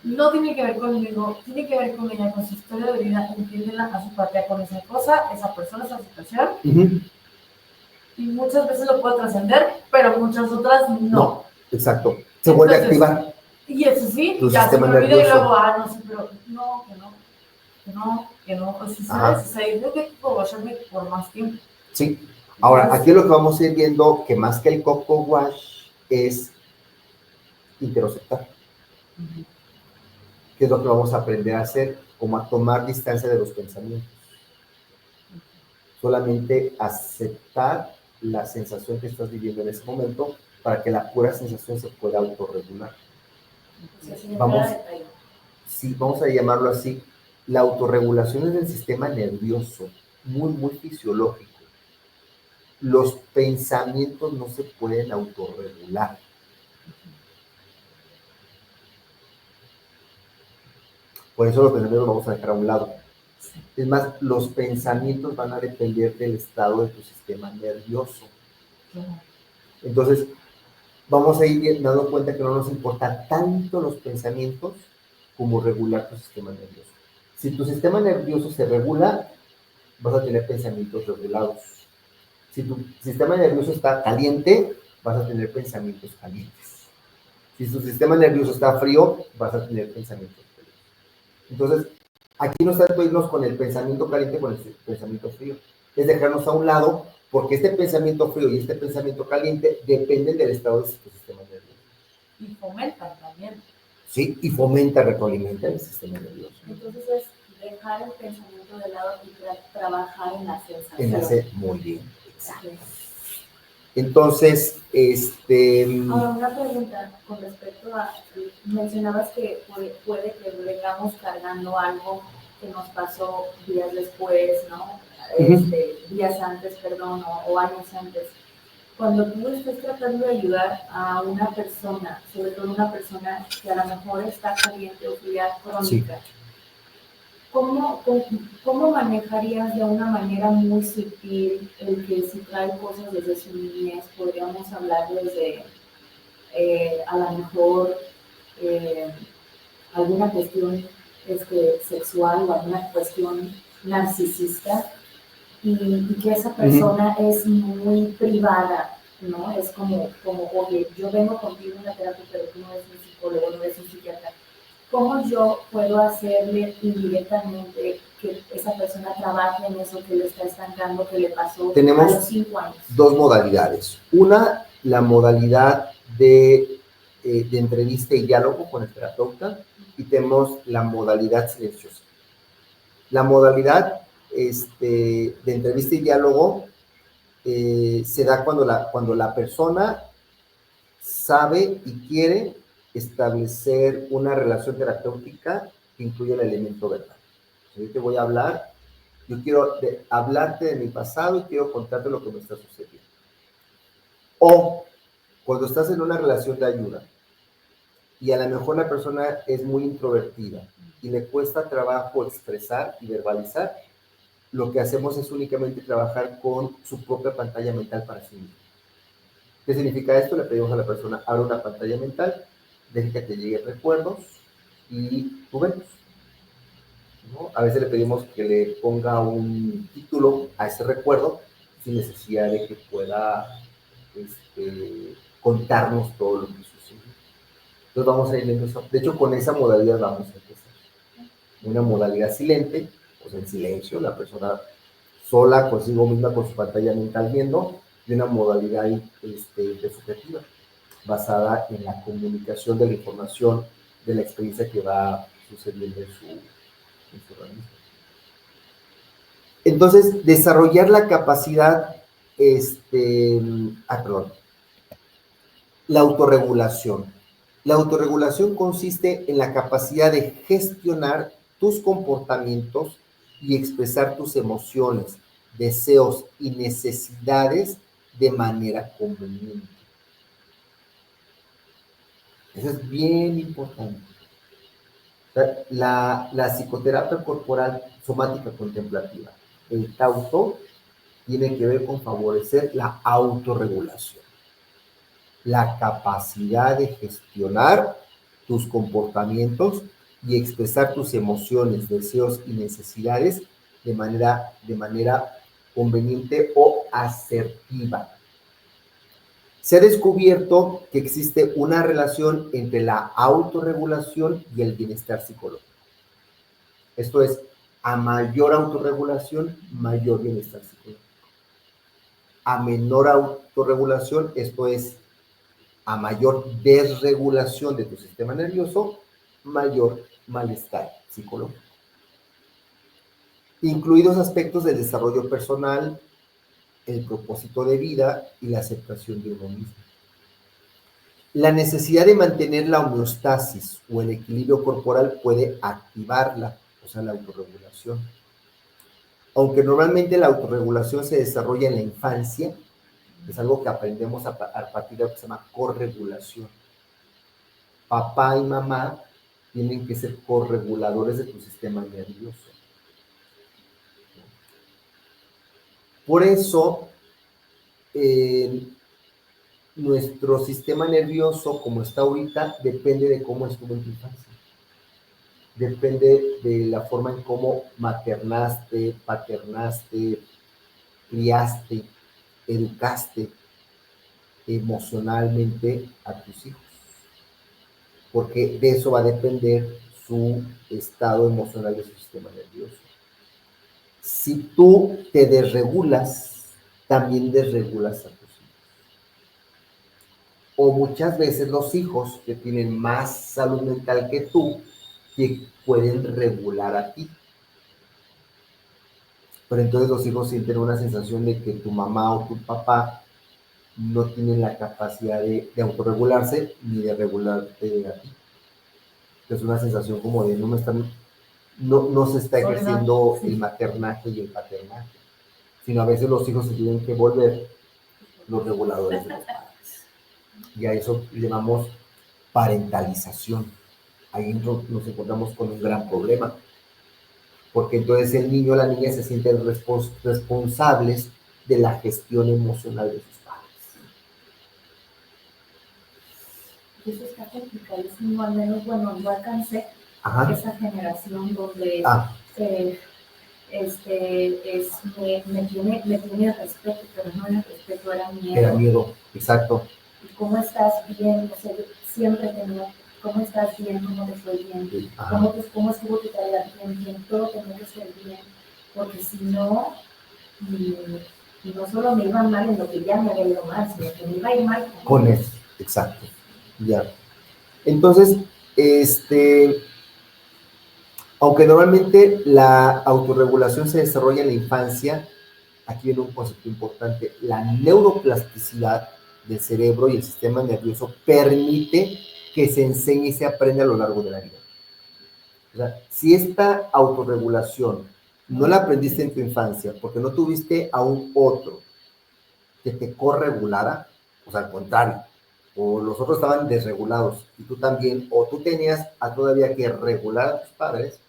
no tiene que ver conmigo, tiene que ver con ella, con su historia de vida, entiéndela a su parte con esa cosa, esa persona, esa situación, y muchas veces lo puedo trascender, pero muchas otras no. No, exacto, se vuelve a activar. Y eso es sí, tu ya se sistema me olvida y nervioso. luego, no sé, pero no, que no, o sea, ¿sabes? O sea, yo creo que hay que coacharme por más tiempo. Sí. Ahora, Entonces, aquí lo que vamos a ir viendo, que más que el coco wash, es interoceptar. Que es lo que vamos a aprender a hacer, como a tomar distancia de los pensamientos. Solamente aceptar la sensación que estás viviendo en ese momento para que la pura sensación se pueda autorregular. Vamos a llamarlo así, la autorregulación es del sistema nervioso, muy fisiológico. Los pensamientos no se pueden autorregular. Por eso los pensamientos los vamos a dejar a un lado. Es más, los pensamientos van a depender del estado de tu sistema nervioso. Entonces, vamos a ir dando cuenta que no nos importa tanto los pensamientos como regular tu sistema nervioso. Si tu sistema nervioso se regula, vas a tener pensamientos regulados. Si tu sistema nervioso está caliente, vas a tener pensamientos calientes. Si tu sistema nervioso está frío, vas a tener pensamientos fríos. Entonces, aquí no es tanto irnos con el pensamiento caliente con el pensamiento frío. Es dejarnos a un lado, porque este pensamiento frío y este pensamiento caliente dependen del estado de tu sistema nervioso. Y fomentan también. Sí, y fomenta, retroalimenta el sistema nervioso. Entonces es dejar el pensamiento de lado y trabajar en la sensación. Muy bien, exacto. Entonces, Ahora, una pregunta con respecto a, mencionabas que puede que vengamos cargando algo que nos pasó días después, ¿no? Días antes, perdón, o años antes. Cuando tú estás tratando de ayudar a una persona, sobre todo una persona que a lo mejor está caliente o fría crónica, sí. ¿Cómo manejarías de una manera muy sutil el que si trae cosas desde su niñez, podríamos hablar desde a lo mejor alguna cuestión sexual o alguna cuestión narcisista y que esa persona es muy privada, ¿no? Es como, oye, yo vengo contigo en la terapia, pero tú no eres un psicólogo, no eres un psiquiatra. ¿Cómo yo puedo hacerle indirectamente que esa persona trabaje en eso que le está estancando, que le pasó a los 5 años? Dos modalidades. Una, la modalidad de entrevista y diálogo con el terapeuta, y tenemos la modalidad silenciosa. La modalidad de entrevista y diálogo se da cuando la persona sabe y quiere establecer una relación terapéutica que incluye el elemento verdad. Yo te voy a hablar, yo quiero hablarte de mi pasado y quiero contarte lo que me está sucediendo. O cuando estás en una relación de ayuda y a lo mejor la persona es muy introvertida y le cuesta trabajo expresar y verbalizar, lo que hacemos es únicamente trabajar con su propia pantalla mental para sí mismo. ¿Qué significa esto? Le pedimos a la persona, abre una pantalla mental, deje que te lleguen recuerdos y tú vemos, ¿no? A veces le pedimos que le ponga un título a ese recuerdo sin necesidad de que pueda contarnos todo lo que sucede. Entonces vamos a ir viendo eso. De hecho, con esa modalidad vamos a empezar. Una modalidad silente, pues en silencio, la persona sola consigo misma con su pantalla mental viendo, y una modalidad intersubjetiva, basada en la comunicación de la información, de la experiencia que va sucediendo en su organismo. Entonces, desarrollar la capacidad, la autorregulación. La autorregulación consiste en la capacidad de gestionar tus comportamientos y expresar tus emociones, deseos y necesidades de manera conveniente. Eso es bien importante. La psicoterapia corporal somática contemplativa, el Tauto, tiene que ver con favorecer la autorregulación, la capacidad de gestionar tus comportamientos y expresar tus emociones, deseos y necesidades de manera conveniente o asertiva. Se ha descubierto que existe una relación entre la autorregulación y el bienestar psicológico. Esto es, a mayor autorregulación, mayor bienestar psicológico. A menor autorregulación, esto es, a mayor desregulación de tu sistema nervioso, mayor malestar psicológico. Incluidos aspectos del desarrollo personal, el propósito de vida y la aceptación de uno mismo. La necesidad de mantener la homeostasis o el equilibrio corporal puede activarla, o sea, la autorregulación. Aunque normalmente la autorregulación se desarrolla en la infancia, es algo que aprendemos a partir de lo que se llama corregulación. Papá y mamá tienen que ser correguladores de tu sistema nervioso. Por eso, nuestro sistema nervioso, como está ahorita, depende de cómo estuvo en tu infancia. Depende de la forma en cómo maternaste, paternaste, criaste, educaste emocionalmente a tus hijos. Porque de eso va a depender su estado emocional de su sistema nervioso. Si tú te desregulas, también desregulas a tus hijos. O muchas veces los hijos que tienen más salud mental que tú, te pueden regular a ti. Pero entonces los hijos sienten una sensación de que tu mamá o tu papá no tienen la capacidad de autorregularse ni de regularte a ti. Es una sensación como de no se está ejerciendo el maternaje y el paternaje, sino a veces los hijos se tienen que volver los reguladores de los padres. Y a eso le llamamos parentalización. Ahí nos encontramos con un gran problema, porque entonces el niño o la niña se sienten responsables de la gestión emocional de sus padres. Eso está complicadísimo, al menos, bueno, yo alcancé esa generación donde me tiene respeto, pero no era respeto, era miedo. Era miedo, exacto. ¿Cómo estás bien? O sea, yo siempre tenía, ¿cómo estás bien? ¿Cómo te fue bien? Sí. ¿Cómo estuvo tu tarea? Bien, todo tenía que ser bien, porque si no, y no solo me iba mal en lo que ya me había ido mal, sino que me iba a ir mal con eso. Exacto. Ya. Entonces, aunque normalmente la autorregulación se desarrolla en la infancia, aquí viene un concepto importante. La neuroplasticidad del cerebro y el sistema nervioso permite que se enseñe y se aprenda a lo largo de la vida. O sea, si esta autorregulación no la aprendiste en tu infancia porque no tuviste a un otro que te corregulara, pues al contrario, o los otros estaban desregulados y tú también, o tú tenías todavía que regular a tus padres,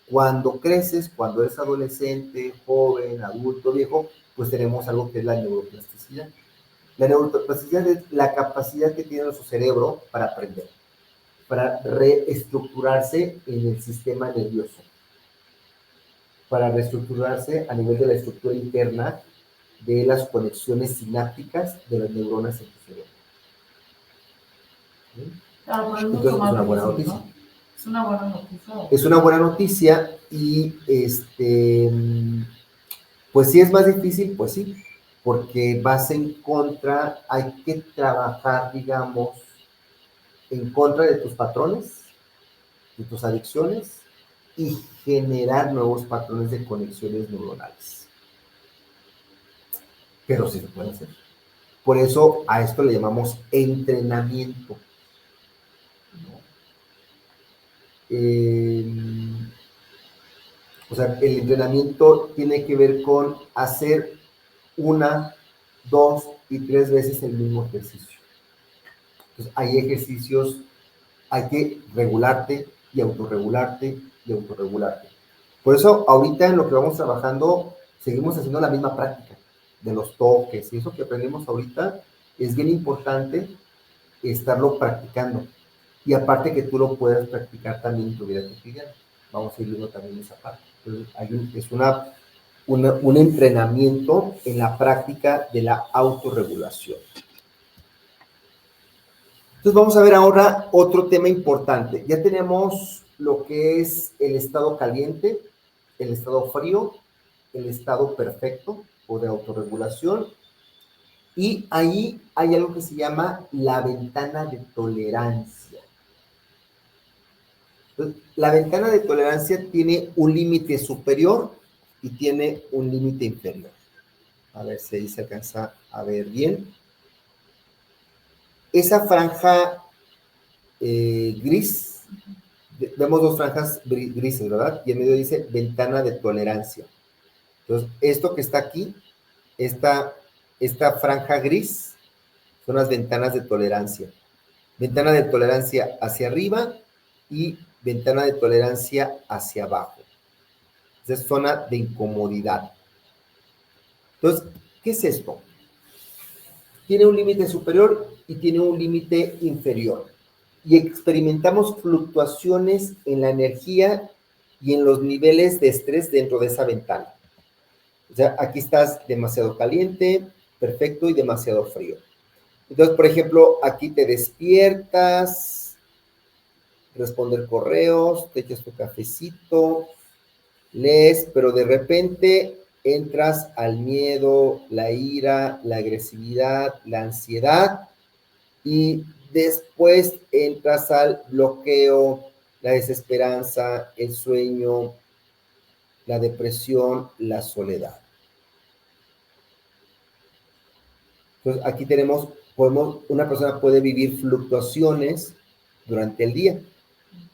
cuando creces, cuando eres adolescente, joven, adulto, viejo, pues tenemos algo que es la neuroplasticidad. La neuroplasticidad es la capacidad que tiene nuestro cerebro para aprender, para reestructurarse en el sistema nervioso, para reestructurarse a nivel de la estructura interna de las conexiones sinápticas de las neuronas en tu cerebro. Entonces, es una buena noticia. ¿no? Es una buena noticia. Es una buena noticia y pues si es más difícil, pues sí, porque vas en contra, hay que trabajar, digamos, en contra de tus patrones, de tus adicciones y generar nuevos patrones de conexiones neuronales. Pero sí se puede hacer. Por eso a esto le llamamos entrenamiento. O sea, el entrenamiento tiene que ver con hacer 1, 2 y 3 veces el mismo ejercicio. Entonces, hay ejercicios, hay que regularte y autorregularte y autorregularte. Por eso, ahorita en lo que vamos trabajando, seguimos haciendo la misma práctica de los toques y eso que aprendemos ahorita es bien importante estarlo practicando. Y aparte que tú lo puedas practicar también en tu vida cotidiana. Vamos a ir viendo también esa parte. Entonces, es un entrenamiento en la práctica de la autorregulación. Entonces vamos a ver ahora otro tema importante. Ya tenemos lo que es el estado caliente, el estado frío, el estado perfecto o de autorregulación. Y ahí hay algo que se llama la ventana de tolerancia. Entonces, la ventana de tolerancia tiene un límite superior y tiene un límite inferior. A ver si ahí se alcanza a ver bien. Esa franja gris, vemos dos franjas grises, ¿verdad? Y en medio dice ventana de tolerancia. Entonces, esto que está aquí, esta franja gris, son las ventanas de tolerancia. Ventana de tolerancia hacia arriba y ventana de tolerancia hacia abajo. Esa es zona de incomodidad. Entonces, ¿qué es esto? Tiene un límite superior y tiene un límite inferior. Y experimentamos fluctuaciones en la energía y en los niveles de estrés dentro de esa ventana. O sea, aquí estás demasiado caliente, perfecto, y demasiado frío. Entonces, por ejemplo, aquí te despiertas, responder correos, te echas tu cafecito, lees, pero de repente entras al miedo, la ira, la agresividad, la ansiedad, y después entras al bloqueo, la desesperanza, el sueño, la depresión, la soledad. Entonces, aquí una persona puede vivir fluctuaciones durante el día.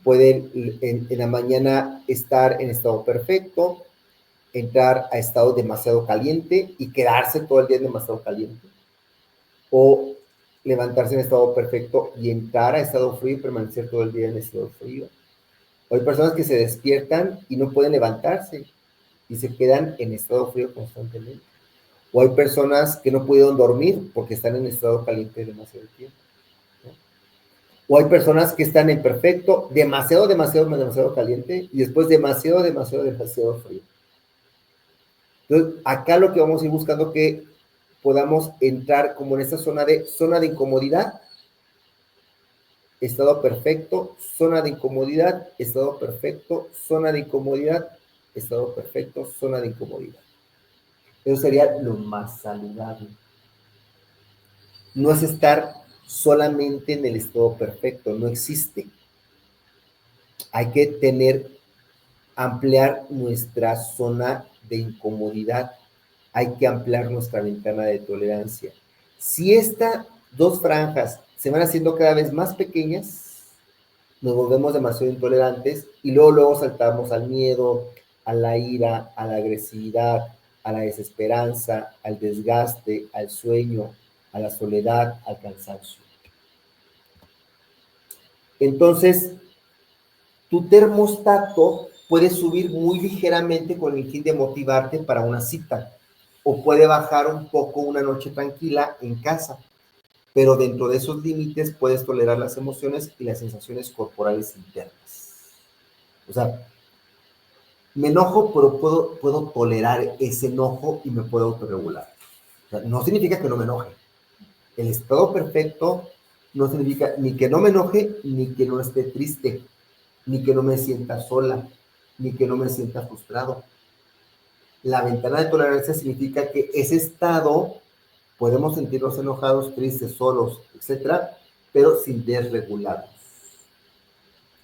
Puede en la mañana estar en estado perfecto, entrar a estado demasiado caliente y quedarse todo el día en demasiado caliente. O levantarse en estado perfecto y entrar a estado frío y permanecer todo el día en estado frío. O hay personas que se despiertan y no pueden levantarse y se quedan en estado frío constantemente. O hay personas que no pudieron dormir porque están en estado caliente demasiado tiempo, ¿no? O hay personas que están en perfecto, demasiado caliente y después demasiado frío. Entonces, acá lo que vamos a ir buscando es que podamos entrar como en esta zona de incomodidad, estado perfecto, zona de incomodidad, estado perfecto, zona de incomodidad, estado perfecto, zona de incomodidad. Eso sería lo más saludable. No es estar solamente en el estado perfecto, no existe. Hay que ampliar nuestra zona de incomodidad, hay que ampliar nuestra ventana de tolerancia. Si estas dos franjas se van haciendo cada vez más pequeñas, nos volvemos demasiado intolerantes y luego saltamos al miedo, a la ira, a la agresividad, a la desesperanza, al desgaste, al sueño, a la soledad, al cansancio. Entonces, tu termostato puede subir muy ligeramente con el fin de motivarte para una cita, o puede bajar un poco una noche tranquila en casa, pero dentro de esos límites puedes tolerar las emociones y las sensaciones corporales internas. O sea, me enojo, pero puedo tolerar ese enojo y me puedo autorregular. O sea, no significa que no me enoje. El estado perfecto no significa ni que no me enoje, ni que no esté triste, ni que no me sienta sola, ni que no me sienta frustrado. La ventana de tolerancia significa que ese estado podemos sentirnos enojados, tristes, solos, etcétera, pero sin desregularnos.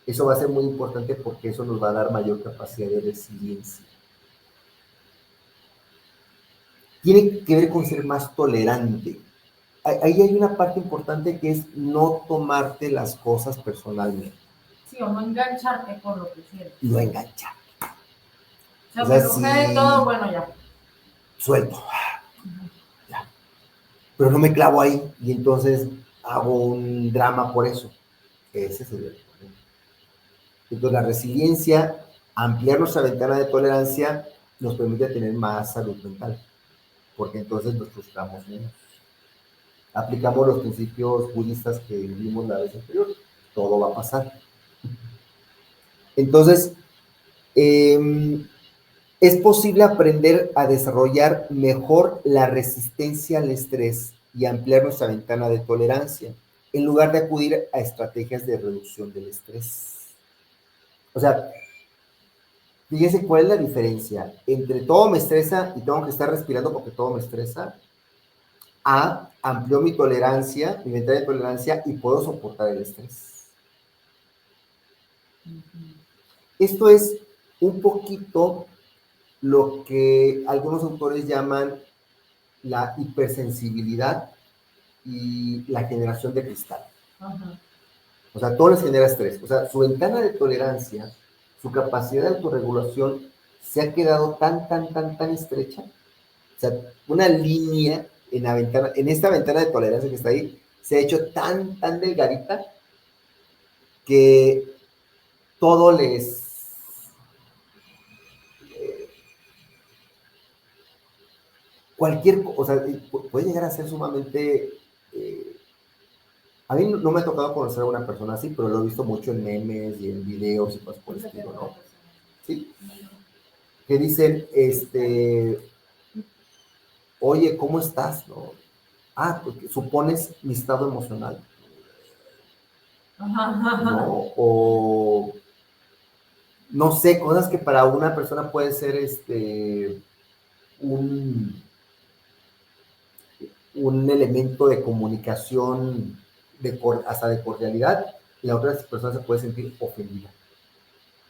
Eso va a ser muy importante porque eso nos va a dar mayor capacidad de resiliencia. Tiene que ver con ser más tolerante. Ahí hay una parte importante que es no tomarte las cosas personalmente. Sí, o no engancharte con lo que sientes. No enganchar. O sea, me enojé de todo, bueno, ya. Suelto. Ya. Pero no me clavo ahí y entonces hago un drama por eso. Ese es el problema. Entonces, la resiliencia, ampliar nuestra ventana de tolerancia, nos permite tener más salud mental, porque entonces nos frustramos menos. Aplicamos los principios budistas que vimos la vez anterior, todo va a pasar. Entonces, es posible aprender a desarrollar mejor la resistencia al estrés y ampliar nuestra ventana de tolerancia. en lugar de acudir a estrategias de reducción del estrés. O sea, fíjense cuál es la diferencia entre todo me estresa y tengo que estar respirando porque todo me estresa, a amplió mi tolerancia, mi ventana de tolerancia y puedo soportar el estrés. Esto es un poquito lo que algunos autores llaman la hipersensibilidad y la generación de cristal. Ajá. O sea, todo les genera estrés. O sea, su ventana de tolerancia, su capacidad de autorregulación se ha quedado tan estrecha. O sea, una línea en la ventana, en esta ventana de tolerancia que está ahí, se ha hecho tan delgadita que todo les... o sea, puede llegar a ser sumamente... a mí no me ha tocado conocer a una persona así, pero lo he visto mucho en memes y en videos y cosas por el estilo, ¿no? Sí. Que dicen, oye, ¿cómo estás? ¿No? Ah, porque supones mi estado emocional. ¿No? O, no sé, cosas que para una persona puede ser un elemento de comunicación hasta de cordialidad, y la otra persona se puede sentir ofendida.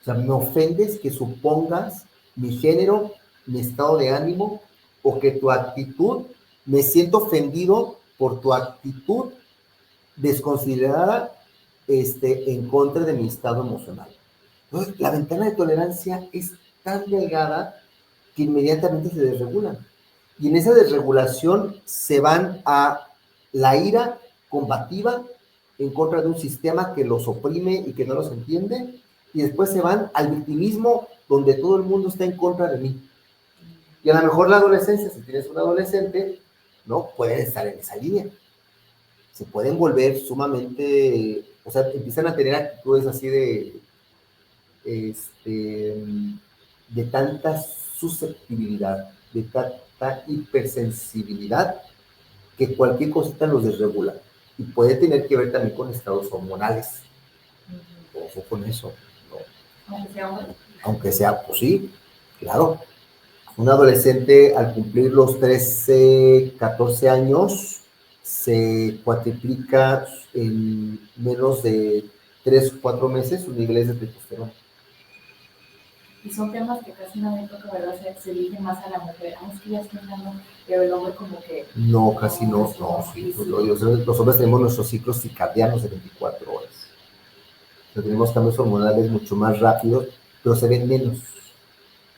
O sea, me ofendes que supongas mi género, mi estado de ánimo, o que tu actitud, me siento ofendido por tu actitud desconsiderada en contra de mi estado emocional. Entonces, la ventana de tolerancia es tan delgada que inmediatamente se desregulan. Y en esa desregulación se van a la ira combativa en contra de un sistema que los oprime y que no los entiende, y después se van al victimismo donde todo el mundo está en contra de mí. Y a lo mejor la adolescencia, si tienes un adolescente, ¿no? Pueden estar en esa línea. Se pueden volver sumamente, o sea, empiezan a tener actitudes así de tanta susceptibilidad, de tanta hipersensibilidad, que cualquier cosita los desregula. Y puede tener que ver también con estados hormonales. Ojo con eso, ¿no? Aunque sea, pues sí, claro. Un adolescente al cumplir los 13, 14 años se cuatriplica en menos de 3 o 4 meses sus niveles de testosterona. Y son temas que casi nadie toca, ¿verdad? Se dirigen más a la mujer. Ah, es que ya estoy dando, pero el hombre como que... No, casi no, sí. Los hombres tenemos nuestros ciclos circadianos de 24 horas. Tenemos cambios hormonales mucho más rápidos, pero se ven menos.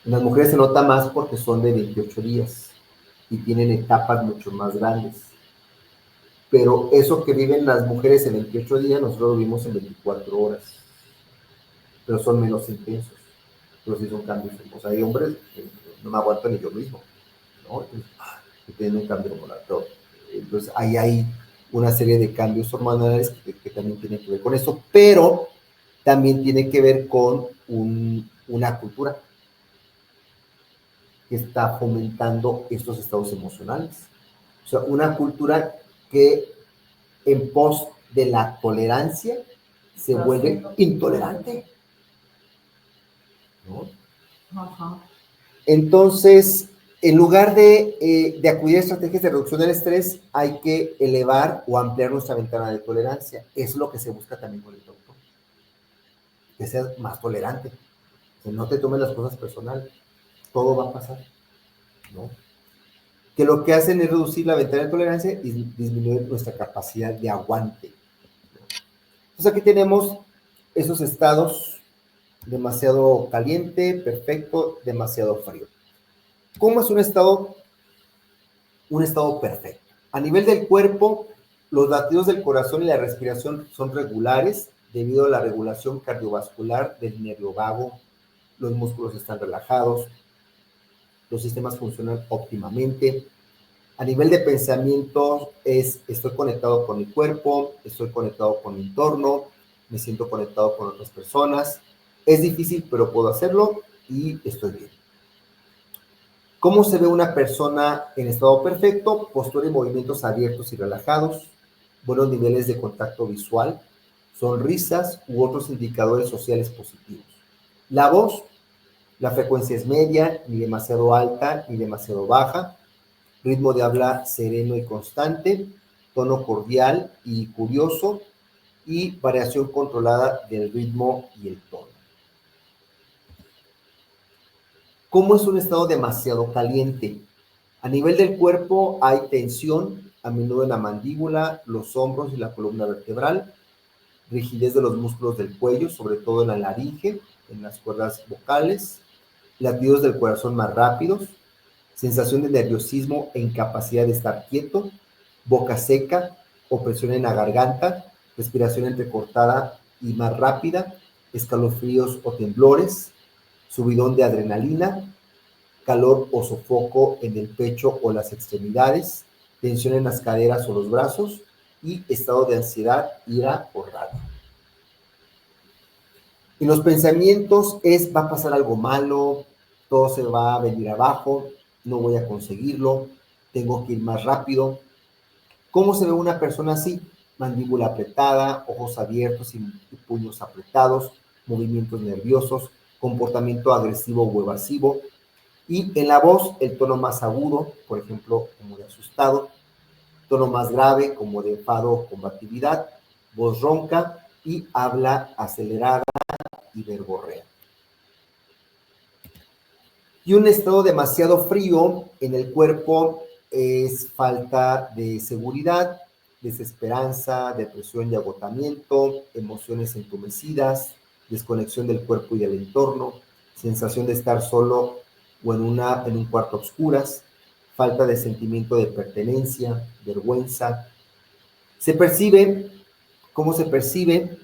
En las mujeres se nota más porque son de 28 días y tienen etapas mucho más grandes. Pero eso que viven las mujeres en 28 días, nosotros lo vimos en 24 horas. Pero son menos intensos. Pero sí son cambios. O sea, hay hombres que no me aguanto ni yo mismo, ¿no? Entonces, que tienen un cambio hormonal. Entonces, ahí hay una serie de cambios hormonales que también tienen que ver con eso, pero también tiene que ver con una cultura que está fomentando estos estados emocionales. O sea, una cultura que en pos de la tolerancia se vuelve intolerante, ¿no? Ajá. Entonces, en lugar de acudir a estrategias de reducción del estrés, hay que elevar o ampliar nuestra ventana de tolerancia. Eso es lo que se busca también con el doctor. Que seas más tolerante, que no te tomes las cosas personales. Todo va a pasar, ¿no? Que lo que hacen es reducir la ventana de tolerancia y disminuir nuestra capacidad de aguante, ¿no? Entonces aquí tenemos esos estados: demasiado caliente, perfecto, demasiado frío. ¿Cómo es un estado perfecto? A nivel del cuerpo, los latidos del corazón y la respiración son regulares debido a la regulación cardiovascular del nervio vago. Los músculos están relajados, los sistemas funcionan óptimamente. A nivel de pensamiento estoy conectado con mi cuerpo, estoy conectado con mi entorno, me siento conectado con otras personas. Es difícil, pero puedo hacerlo y estoy bien. ¿Cómo se ve una persona en estado perfecto? Postura y movimientos abiertos y relajados, buenos niveles de contacto visual, sonrisas u otros indicadores sociales positivos. La voz, la frecuencia es media, ni demasiado alta ni demasiado baja, ritmo de habla sereno y constante, tono cordial y curioso, y variación controlada del ritmo y el tono. ¿Cómo es un estado demasiado caliente? A nivel del cuerpo hay tensión, a menudo en la mandíbula, los hombros y la columna vertebral, rigidez de los músculos del cuello, sobre todo en la laringe, en las cuerdas vocales, latidos del corazón más rápidos, sensación de nerviosismo e incapacidad de estar quieto, boca seca, opresión en la garganta, respiración entrecortada y más rápida, escalofríos o temblores, subidón de adrenalina, calor o sofoco en el pecho o las extremidades, tensión en las caderas o los brazos y estado de ansiedad, ira o rabia. En los pensamientos va a pasar algo malo, todo se va a venir abajo, no voy a conseguirlo, tengo que ir más rápido. ¿Cómo se ve una persona así? Mandíbula apretada, ojos abiertos y puños apretados, movimientos nerviosos, comportamiento agresivo o evasivo. Y en la voz, el tono más agudo, por ejemplo, como de asustado, tono más grave, como de enfado o combatividad, voz ronca y habla acelerada y verborrea. Y un estado demasiado frío en el cuerpo es falta de seguridad, desesperanza, depresión y agotamiento, emociones entumecidas, desconexión del cuerpo y del entorno, sensación de estar solo o en un cuarto a oscuras, falta de sentimiento de pertenencia, vergüenza. Se percibe, ¿cómo se percibe?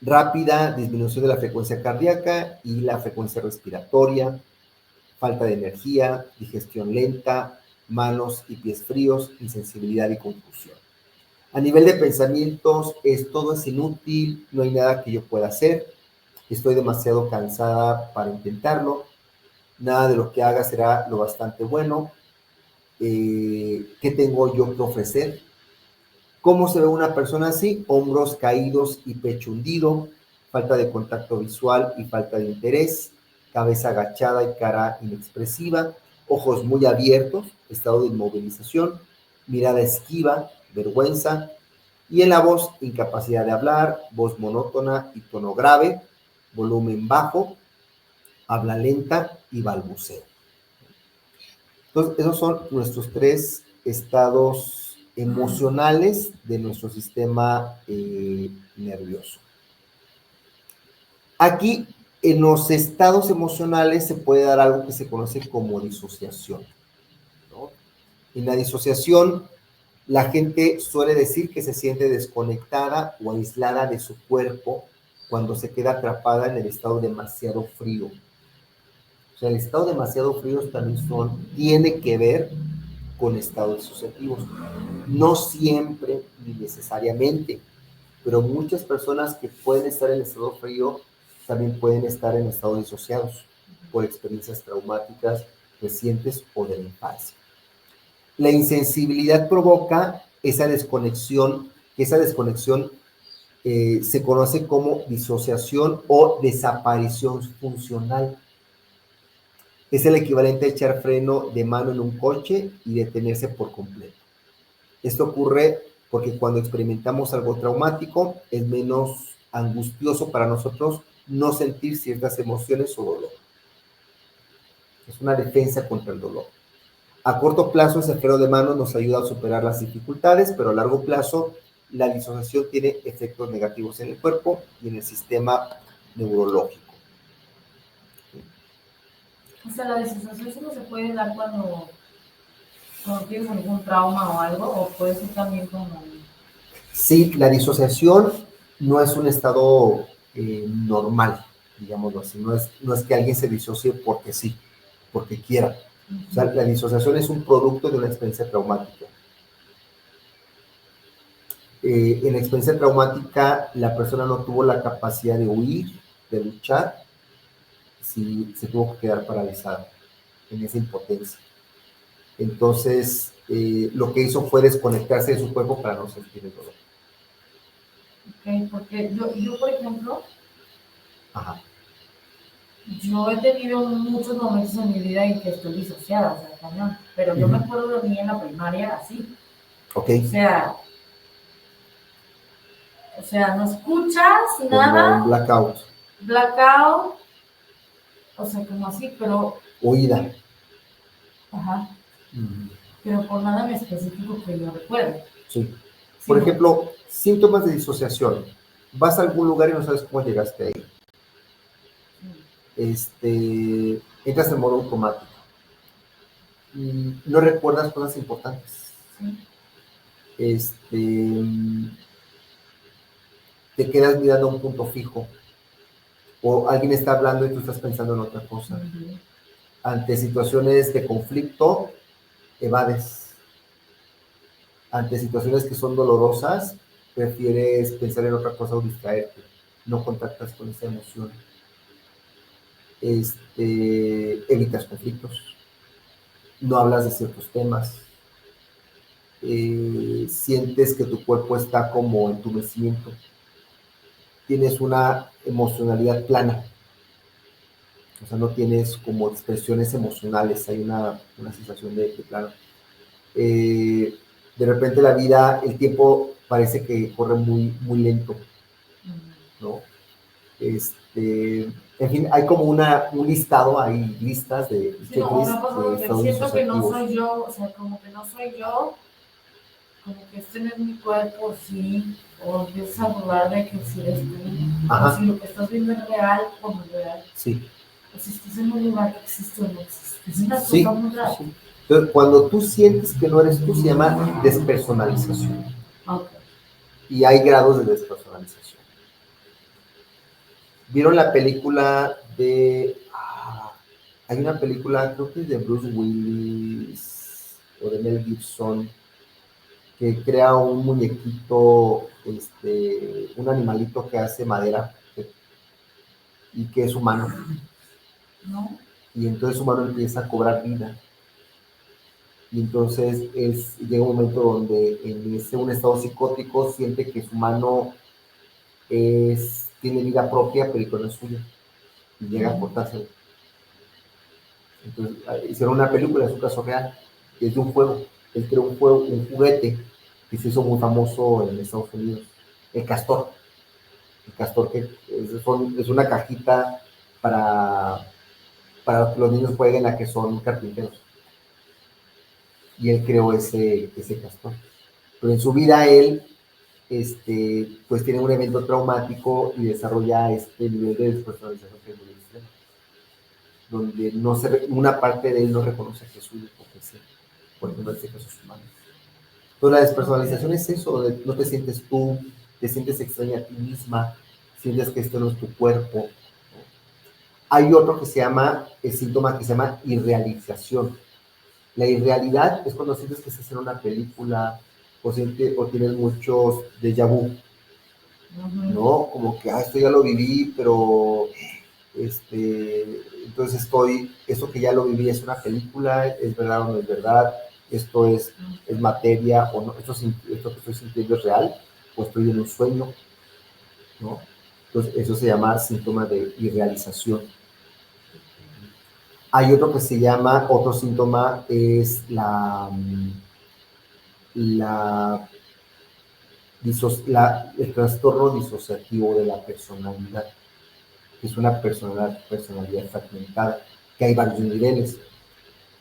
Rápida disminución de la frecuencia cardíaca y la frecuencia respiratoria, falta de energía, digestión lenta, manos y pies fríos, insensibilidad y confusión. A nivel de pensamientos, todo es inútil, no hay nada que yo pueda hacer, estoy demasiado cansada para intentarlo, nada de lo que haga será lo bastante bueno, ¿qué tengo yo que ofrecer? ¿Cómo se ve una persona así? Hombros caídos y pecho hundido, falta de contacto visual y falta de interés, cabeza agachada y cara inexpresiva, ojos muy abiertos, estado de inmovilización, mirada esquiva, vergüenza, y en la voz, incapacidad de hablar, voz monótona y tono grave, volumen bajo, habla lenta y balbuceo. Entonces, esos son nuestros 3 estados emocionales de nuestro sistema nervioso. Aquí, en los estados emocionales se puede dar algo que se conoce como disociación, ¿no? En la disociación, la gente suele decir que se siente desconectada o aislada de su cuerpo cuando se queda atrapada en el estado demasiado frío. O sea, el estado demasiado frío también tiene que ver con estados disociativos. No siempre ni necesariamente, pero muchas personas que pueden estar en estado frío también pueden estar en estados disociados por experiencias traumáticas recientes o de la infancia. La insensibilidad provoca esa desconexión, se conoce como disociación o desaparición funcional. Es el equivalente a echar freno de mano en un coche y detenerse por completo. Esto ocurre porque cuando experimentamos algo traumático es menos angustioso para nosotros no sentir ciertas emociones o dolor. Es una defensa contra el dolor. A corto plazo, ese freno de mano nos ayuda a superar las dificultades, pero a largo plazo, la disociación tiene efectos negativos en el cuerpo y en el sistema neurológico. O sea, la disociación solo se puede dar cuando tienes algún trauma o algo, o puede ser también como... Sí, la disociación no es un estado normal, digámoslo así. No es que alguien se disocie porque sí, porque quiera. O sea, la disociación es un producto de una experiencia traumática. En la experiencia traumática, la persona no tuvo la capacidad de huir, de luchar, si se tuvo que quedar paralizada en esa impotencia. Entonces, lo que hizo fue desconectarse de su cuerpo para no sentir el dolor. Ok, porque yo, por ejemplo, Ajá. yo he tenido muchos momentos en mi vida en que estoy disociada, o sea, cañón. Pero yo me Ujú. acuerdo de mí en la primaria así. Ok. O sea, no escuchas Como un nada, blackout. blackout, o sea, como así, pero, Oída. ajá, Ujú. pero por nada en específico que yo recuerde. Sí. Sí, Por no. ejemplo, síntomas de disociación. Vas a algún lugar y no sabes cómo llegaste ahí. Entras en modo automático. No recuerdas cosas importantes. Sí. Te quedas mirando a un punto fijo. O alguien está hablando y tú estás pensando en otra cosa. Ujú. Ante situaciones de conflicto, evades. Ante situaciones que son dolorosas, prefieres pensar en otra cosa o distraerte. No contactas con esa emoción. Evitas conflictos. No hablas de ciertos temas. Sientes que tu cuerpo está como entumecimiento. Tienes una emocionalidad plana. O sea, no tienes como expresiones emocionales. Hay una sensación de plano. De repente la vida, el tiempo parece que corre muy, muy lento, ¿no? En fin, hay como un listado, hay listas de Sí, no, o me checklists ha pasado de que estados siento que no disociativos. soy yo, o sea, como que no soy yo, como que este no es mi cuerpo, sí, o empiezas a dudar de que si eres tú, Ajá. o si lo que estás viendo es real o no es real, Sí, o si estás en un lugar que existe o no existe. Es una sí, cosa muy rara. sí. Entonces, cuando tú sientes que no eres tú, se llama despersonalización. Ok. Y hay grados de despersonalización. ¿Vieron la película de... hay una película, creo que es de Bruce Willis o de Mel Gibson, que crea un muñequito, un animalito que hace madera y que es humano. ¿No? Y entonces humano empieza a cobrar vida. Y entonces llega un momento donde en un estado psicótico siente que su mano tiene vida propia, pero que no es suya. Y llega a cortarse. Entonces hicieron una película, es un caso real, que es de un juego. Él creó un juego, un juguete que se hizo muy famoso en Estados Unidos, el castor. El castor que es una cajita para que los niños jueguen a que son carpinteros. Y él creó ese castor. Pero en su vida él pues tiene un evento traumático y desarrolla este nivel de despersonalización que es muy extremo, donde una parte de él no reconoce a Jesús porque sí, por ejemplo, este Jesús humano. Entonces la despersonalización es eso, no te sientes tú, te sientes extraña a ti misma, sientes que esto no es tu cuerpo, ¿no? Hay otro que se llama, el síntoma que se llama irrealización. La irrealidad es cuando sientes que estás en una película o tienes muchos déjà vu, ¿no? Como que, esto ya lo viví, pero entonces esto que ya lo viví es una película, es verdad o no es verdad, esto es materia o no, esto que estoy sintiendo es real o estoy en un sueño, ¿no? Entonces eso se llama síntoma de irrealización. Hay otro síntoma es el trastorno disociativo de la personalidad, que es una personalidad fragmentada, que hay varios niveles.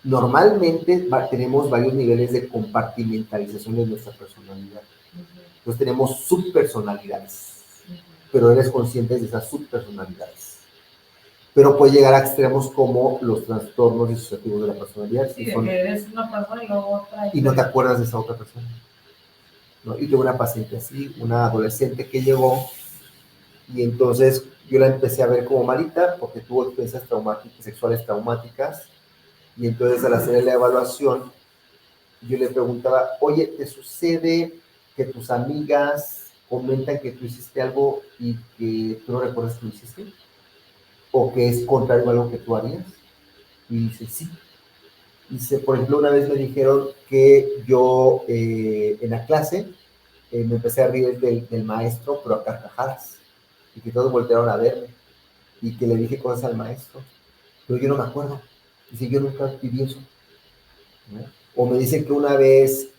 Normalmente tenemos varios niveles de compartimentalización de nuestra personalidad. Entonces tenemos subpersonalidades, pero eres consciente de esas subpersonalidades. Pero puede llegar a extremos como los trastornos disociativos de la personalidad. Sí, de que eres una persona y luego otra. Y no te acuerdas de esa otra persona, ¿no? Y tuve una paciente así, una adolescente que llegó y entonces yo la empecé a ver como malita porque tuvo experiencias sexuales traumáticas y entonces al hacer la evaluación yo le preguntaba, oye, ¿te sucede que tus amigas comentan que tú hiciste algo y que tú no recuerdas que lo hiciste? ¿O que es contrario a algo que tú harías? Y dice, sí. Dice, por ejemplo, una vez me dijeron que yo en la clase me empecé a reír del maestro, pero a carcajadas, y que todos voltearon a verme, y que le dije cosas al maestro, pero yo no me acuerdo. Dice, yo nunca viví eso, ¿no? O me dicen que una vez,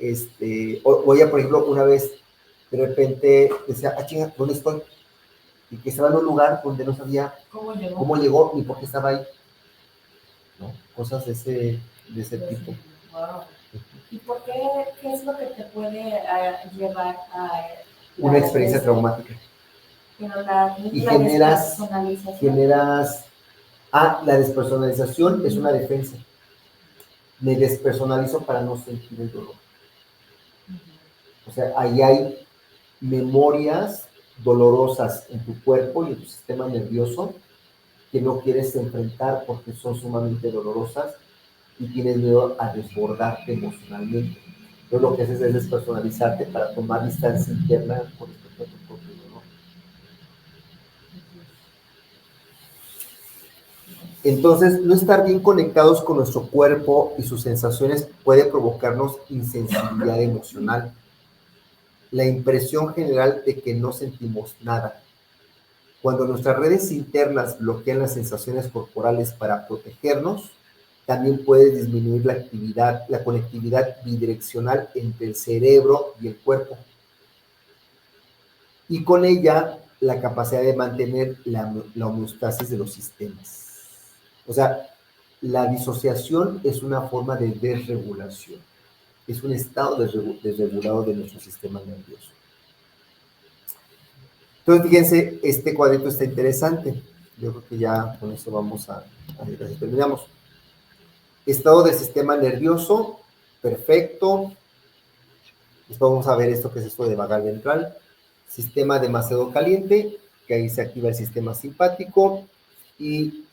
o ella, por ejemplo, una vez, de repente decía, ah, chinga, ¿dónde estoy? Y que estaba en un lugar donde no sabía cómo llegó ni por qué estaba ahí, ¿no? Cosas de ese tipo. Wow. ¿Y por qué? ¿Qué es lo que te puede llevar a Una experiencia traumática. Pero Y la despersonalización. La despersonalización es una defensa. Me despersonalizo para no sentir el dolor. O sea, ahí hay memorias dolorosas en tu cuerpo y en tu sistema nervioso que no quieres enfrentar porque son sumamente dolorosas y tienes miedo a desbordarte emocionalmente. Entonces lo que haces es despersonalizarte para tomar distancia interna con respecto a tu propio dolor. Entonces, no estar bien conectados con nuestro cuerpo y sus sensaciones puede provocarnos insensibilidad emocional, la impresión general de que no sentimos nada. Cuando nuestras redes internas bloquean las sensaciones corporales para protegernos, también puede disminuir la conectividad bidireccional entre el cerebro y el cuerpo. Y con ella, la capacidad de mantener la homeostasis de los sistemas. O sea, la disociación es una forma de desregulación. Es un estado desregulado de nuestro sistema nervioso. Entonces, fíjense, este cuadrito está interesante. Yo creo que ya con eso vamos a ver, terminamos. Estado del sistema nervioso, perfecto. Después vamos a ver esto que es esto de vagal ventral. Sistema demasiado caliente, que ahí se activa el sistema simpático. Y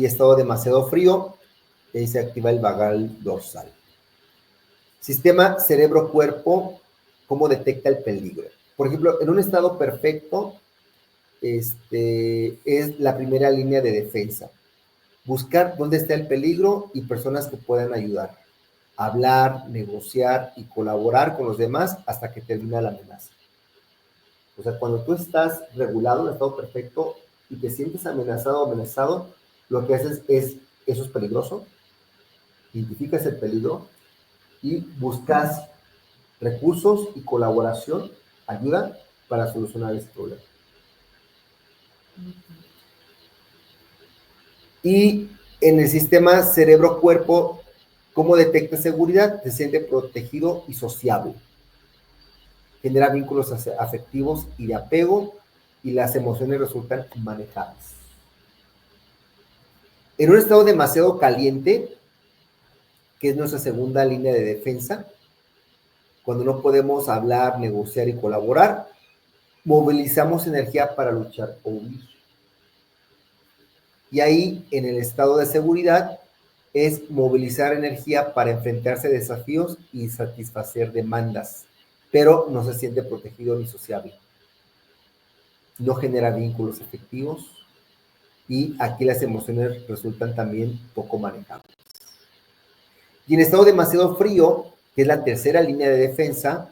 estado demasiado frío, que ahí se activa el vagal dorsal. Sistema cerebro-cuerpo, ¿cómo detecta el peligro? Por ejemplo, en un estado perfecto, es la primera línea de defensa. Buscar dónde está el peligro y personas que puedan ayudar. Hablar, negociar y colaborar con los demás hasta que termina la amenaza. O sea, cuando tú estás regulado en estado perfecto y te sientes amenazado o amenazado, lo que haces es, eso es peligroso, identificas el peligro y buscas recursos y colaboración, ayuda para solucionar ese problema. Y en el sistema cerebro-cuerpo, ¿cómo detecta seguridad? Se siente protegido y sociable. Genera vínculos afectivos y de apego y las emociones resultan manejables. En un estado demasiado caliente, que es nuestra segunda línea de defensa, cuando no podemos hablar, negociar y colaborar, movilizamos energía para luchar o huir. Y ahí, en el estado de seguridad, es movilizar energía para enfrentarse a desafíos y satisfacer demandas, pero no se siente protegido ni sociable. No genera vínculos afectivos y aquí las emociones resultan también poco manejables. Y en estado demasiado frío, que es la tercera línea de defensa,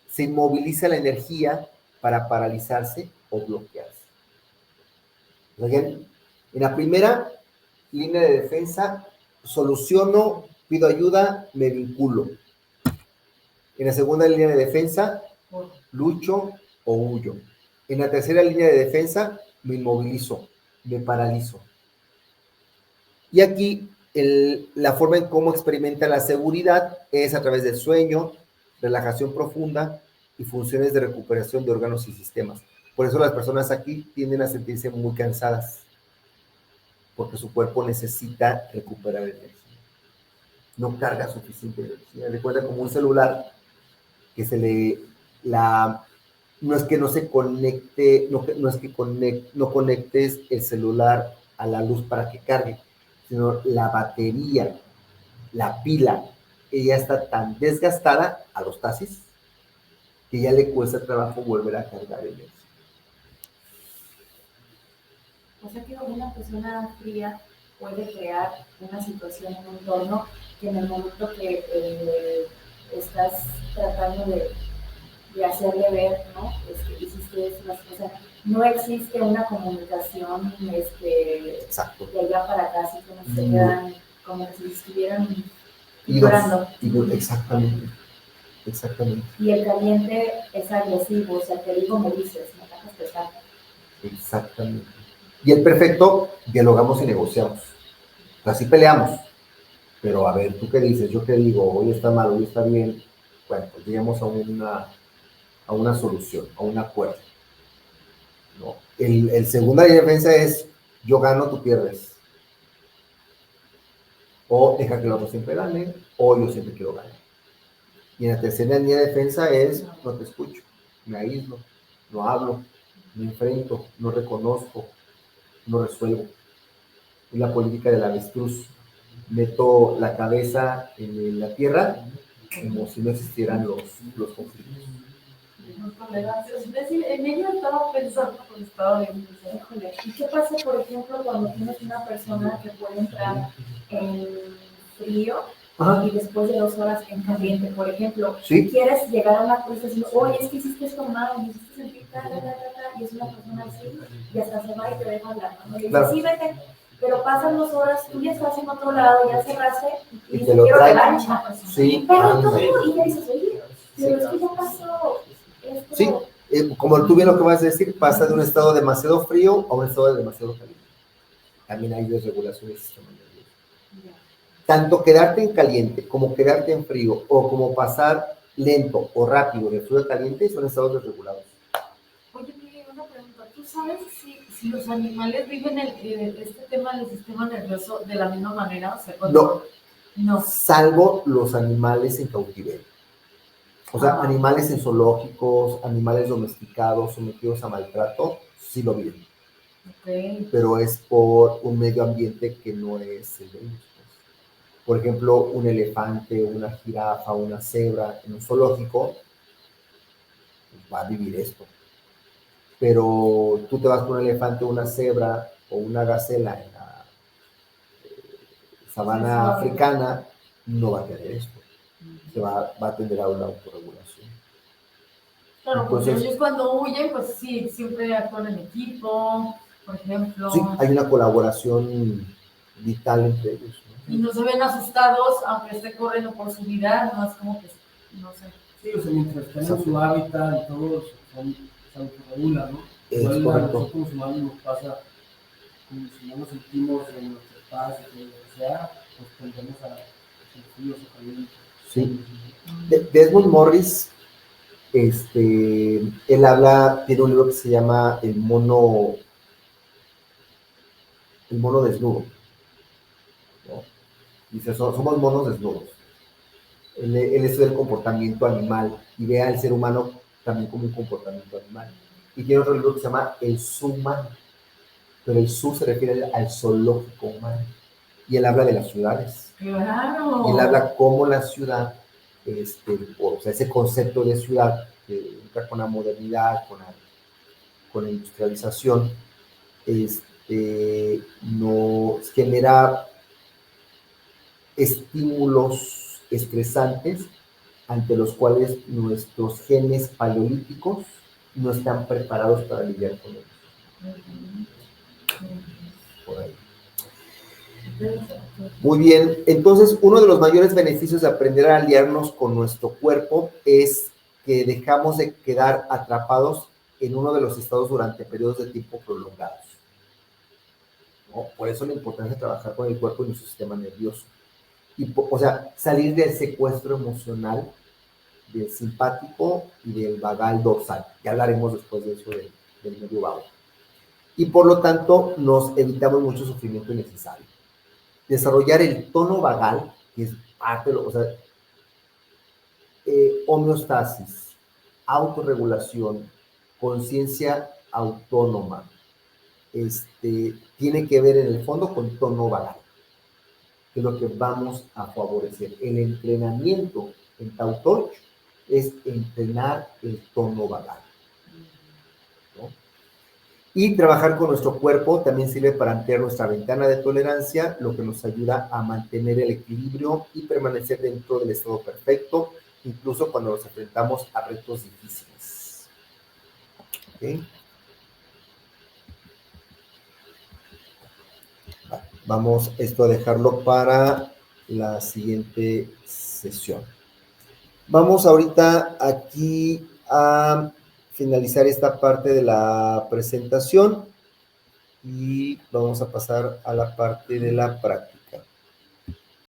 se inmoviliza la energía para paralizarse o bloquearse. En la primera línea de defensa, soluciono, pido ayuda, me vinculo. En la segunda línea de defensa, lucho o huyo. En la tercera línea de defensa, me inmovilizo, me paralizo. Y aquí la forma en cómo experimenta la seguridad es a través del sueño, relajación profunda y funciones de recuperación de órganos y sistemas. Por eso las personas aquí tienden a sentirse muy cansadas, porque su cuerpo necesita recuperar energía. No carga suficiente energía. Recuerda como un celular que no es que no se conecte, no es que no conectes el celular a la luz para que cargue, sino la batería, la pila, ella está tan desgastada a los taxis que ya le cuesta trabajo volver a cargar el O sea que una persona fría puede crear una situación, un entorno que en el momento que estás tratando de hacerle ver, ¿no? Hiciste esto, las cosas. No existe una comunicación Exacto. de allá para acá, así como se quedan, como si estuvieran Y llorando. exactamente, exactamente. Y el caliente es agresivo, o sea, te digo, me dices, me dejas pesar. Exactamente. Y el perfecto, dialogamos y negociamos. Así peleamos. Pero a ver, ¿tú qué dices? ¿Yo qué digo? Hoy está mal, hoy está bien. Bueno, pues llegamos a una solución, a un acuerdo. ¿No? El segunda línea de defensa es yo gano, tú pierdes. O deja que el otro siempre gane, o yo siempre quiero ganar. Y en la tercera línea de defensa es no te escucho, me aíslo, no hablo, me enfrento, no reconozco, no resuelvo. Es la política del avestruz. Meto la cabeza en la tierra como si no existieran los conflictos. No tolerancia. Es decir, en ello estaba pensando cuando estaba viendo eso. Híjole, ¿y qué pasa, por ejemplo, cuando tienes una persona que puede entrar en frío Ajá. y después de 2 horas en caliente? Por ejemplo, Sí. quieres llegar a una cosa diciendo, oye, es que hiciste esto mal, me hiciste sentir y es una persona así, y hasta se va y te deja hablar, ¿no? Y le dices, Claro. sí, vete, pero pasan 2 horas, tú ya estás en otro lado, ya cerraste, y Y te dice, lo quiero trae. revancha. Sí, Pero tú, ándale. y le dices, oye, pero Sí. es que ya pasó esto. Sí, como tú bien lo que vas a decir, pasa de un estado demasiado frío a un estado demasiado caliente. También hay desregulación del sistema nervioso. Tanto quedarte en caliente como quedarte en frío o como pasar lento o rápido de frío a caliente son estados desregulados. Oye, Miguel, una pregunta. ¿Tú sabes si los animales viven este tema del sistema nervioso de la misma manera? O sea, cuando... No, salvo los animales en cautiverio. O sea, animales en zoológicos, animales domesticados, sometidos a maltrato, sí lo viven. Okay. Pero es por un medio ambiente que no es el de ellos. Por ejemplo, un elefante, una jirafa, una cebra en un zoológico, pues va a vivir esto. Pero tú te vas con un elefante, una cebra o una gacela en la sabana africana, no va a tener esto. Se va a tender a una autorregulación. Claro, Entonces, porque ellos cuando huyen, pues sí, siempre actúan en equipo, por ejemplo. Sí, hay una colaboración vital entre ellos, ¿no? Y no se ven asustados, aunque esté corriendo por su vida, no es como que, no sé. Sí, o sea, mientras están en su hábitat y todos se autorregulan, ¿no? Es Igual a correcto. nosotros como humanos nos pasa, como si no nos sentimos en nuestro espacio, o lo que sea, pues tendemos a sentirnos calientes. Sí. Desmond Morris, él habla, tiene un libro que se llama El mono desnudo, ¿no? Dice, somos monos desnudos. Él estudia el comportamiento animal y ve al ser humano también como un comportamiento animal. Y tiene otro libro que se llama El Subhumano, pero el sub se refiere al zoológico humano. Y él habla de las ciudades. Claro. Y él habla cómo la ciudad, o sea, ese concepto de ciudad que entra con la modernidad, con la industrialización, nos genera estímulos estresantes ante los cuales nuestros genes paleolíticos no están preparados para lidiar con ellos. Por ahí. Muy bien, entonces uno de los mayores beneficios de aprender a aliarnos con nuestro cuerpo es que dejamos de quedar atrapados en uno de los estados durante periodos de tiempo prolongados, ¿no? Por eso la importancia de trabajar con el cuerpo y nuestro sistema nervioso. O sea, salir del secuestro emocional, del simpático y del vagal dorsal. Ya hablaremos después de eso del medio vago. Y por lo tanto, nos evitamos mucho sufrimiento innecesario. Desarrollar el tono vagal, que es parte de lo, o sea, homeostasis, autorregulación, conciencia autónoma, tiene que ver en el fondo con tono vagal, que es lo que vamos a favorecer. El entrenamiento en Tao Touch es entrenar el tono vagal, ¿no? Y trabajar con nuestro cuerpo también sirve para ampliar nuestra ventana de tolerancia, lo que nos ayuda a mantener el equilibrio y permanecer dentro del estado perfecto, incluso cuando nos enfrentamos a retos difíciles. ¿Okay? Vamos esto a dejarlo para la siguiente sesión. Vamos ahorita aquí a finalizar esta parte de la presentación y vamos a pasar a la parte de la práctica.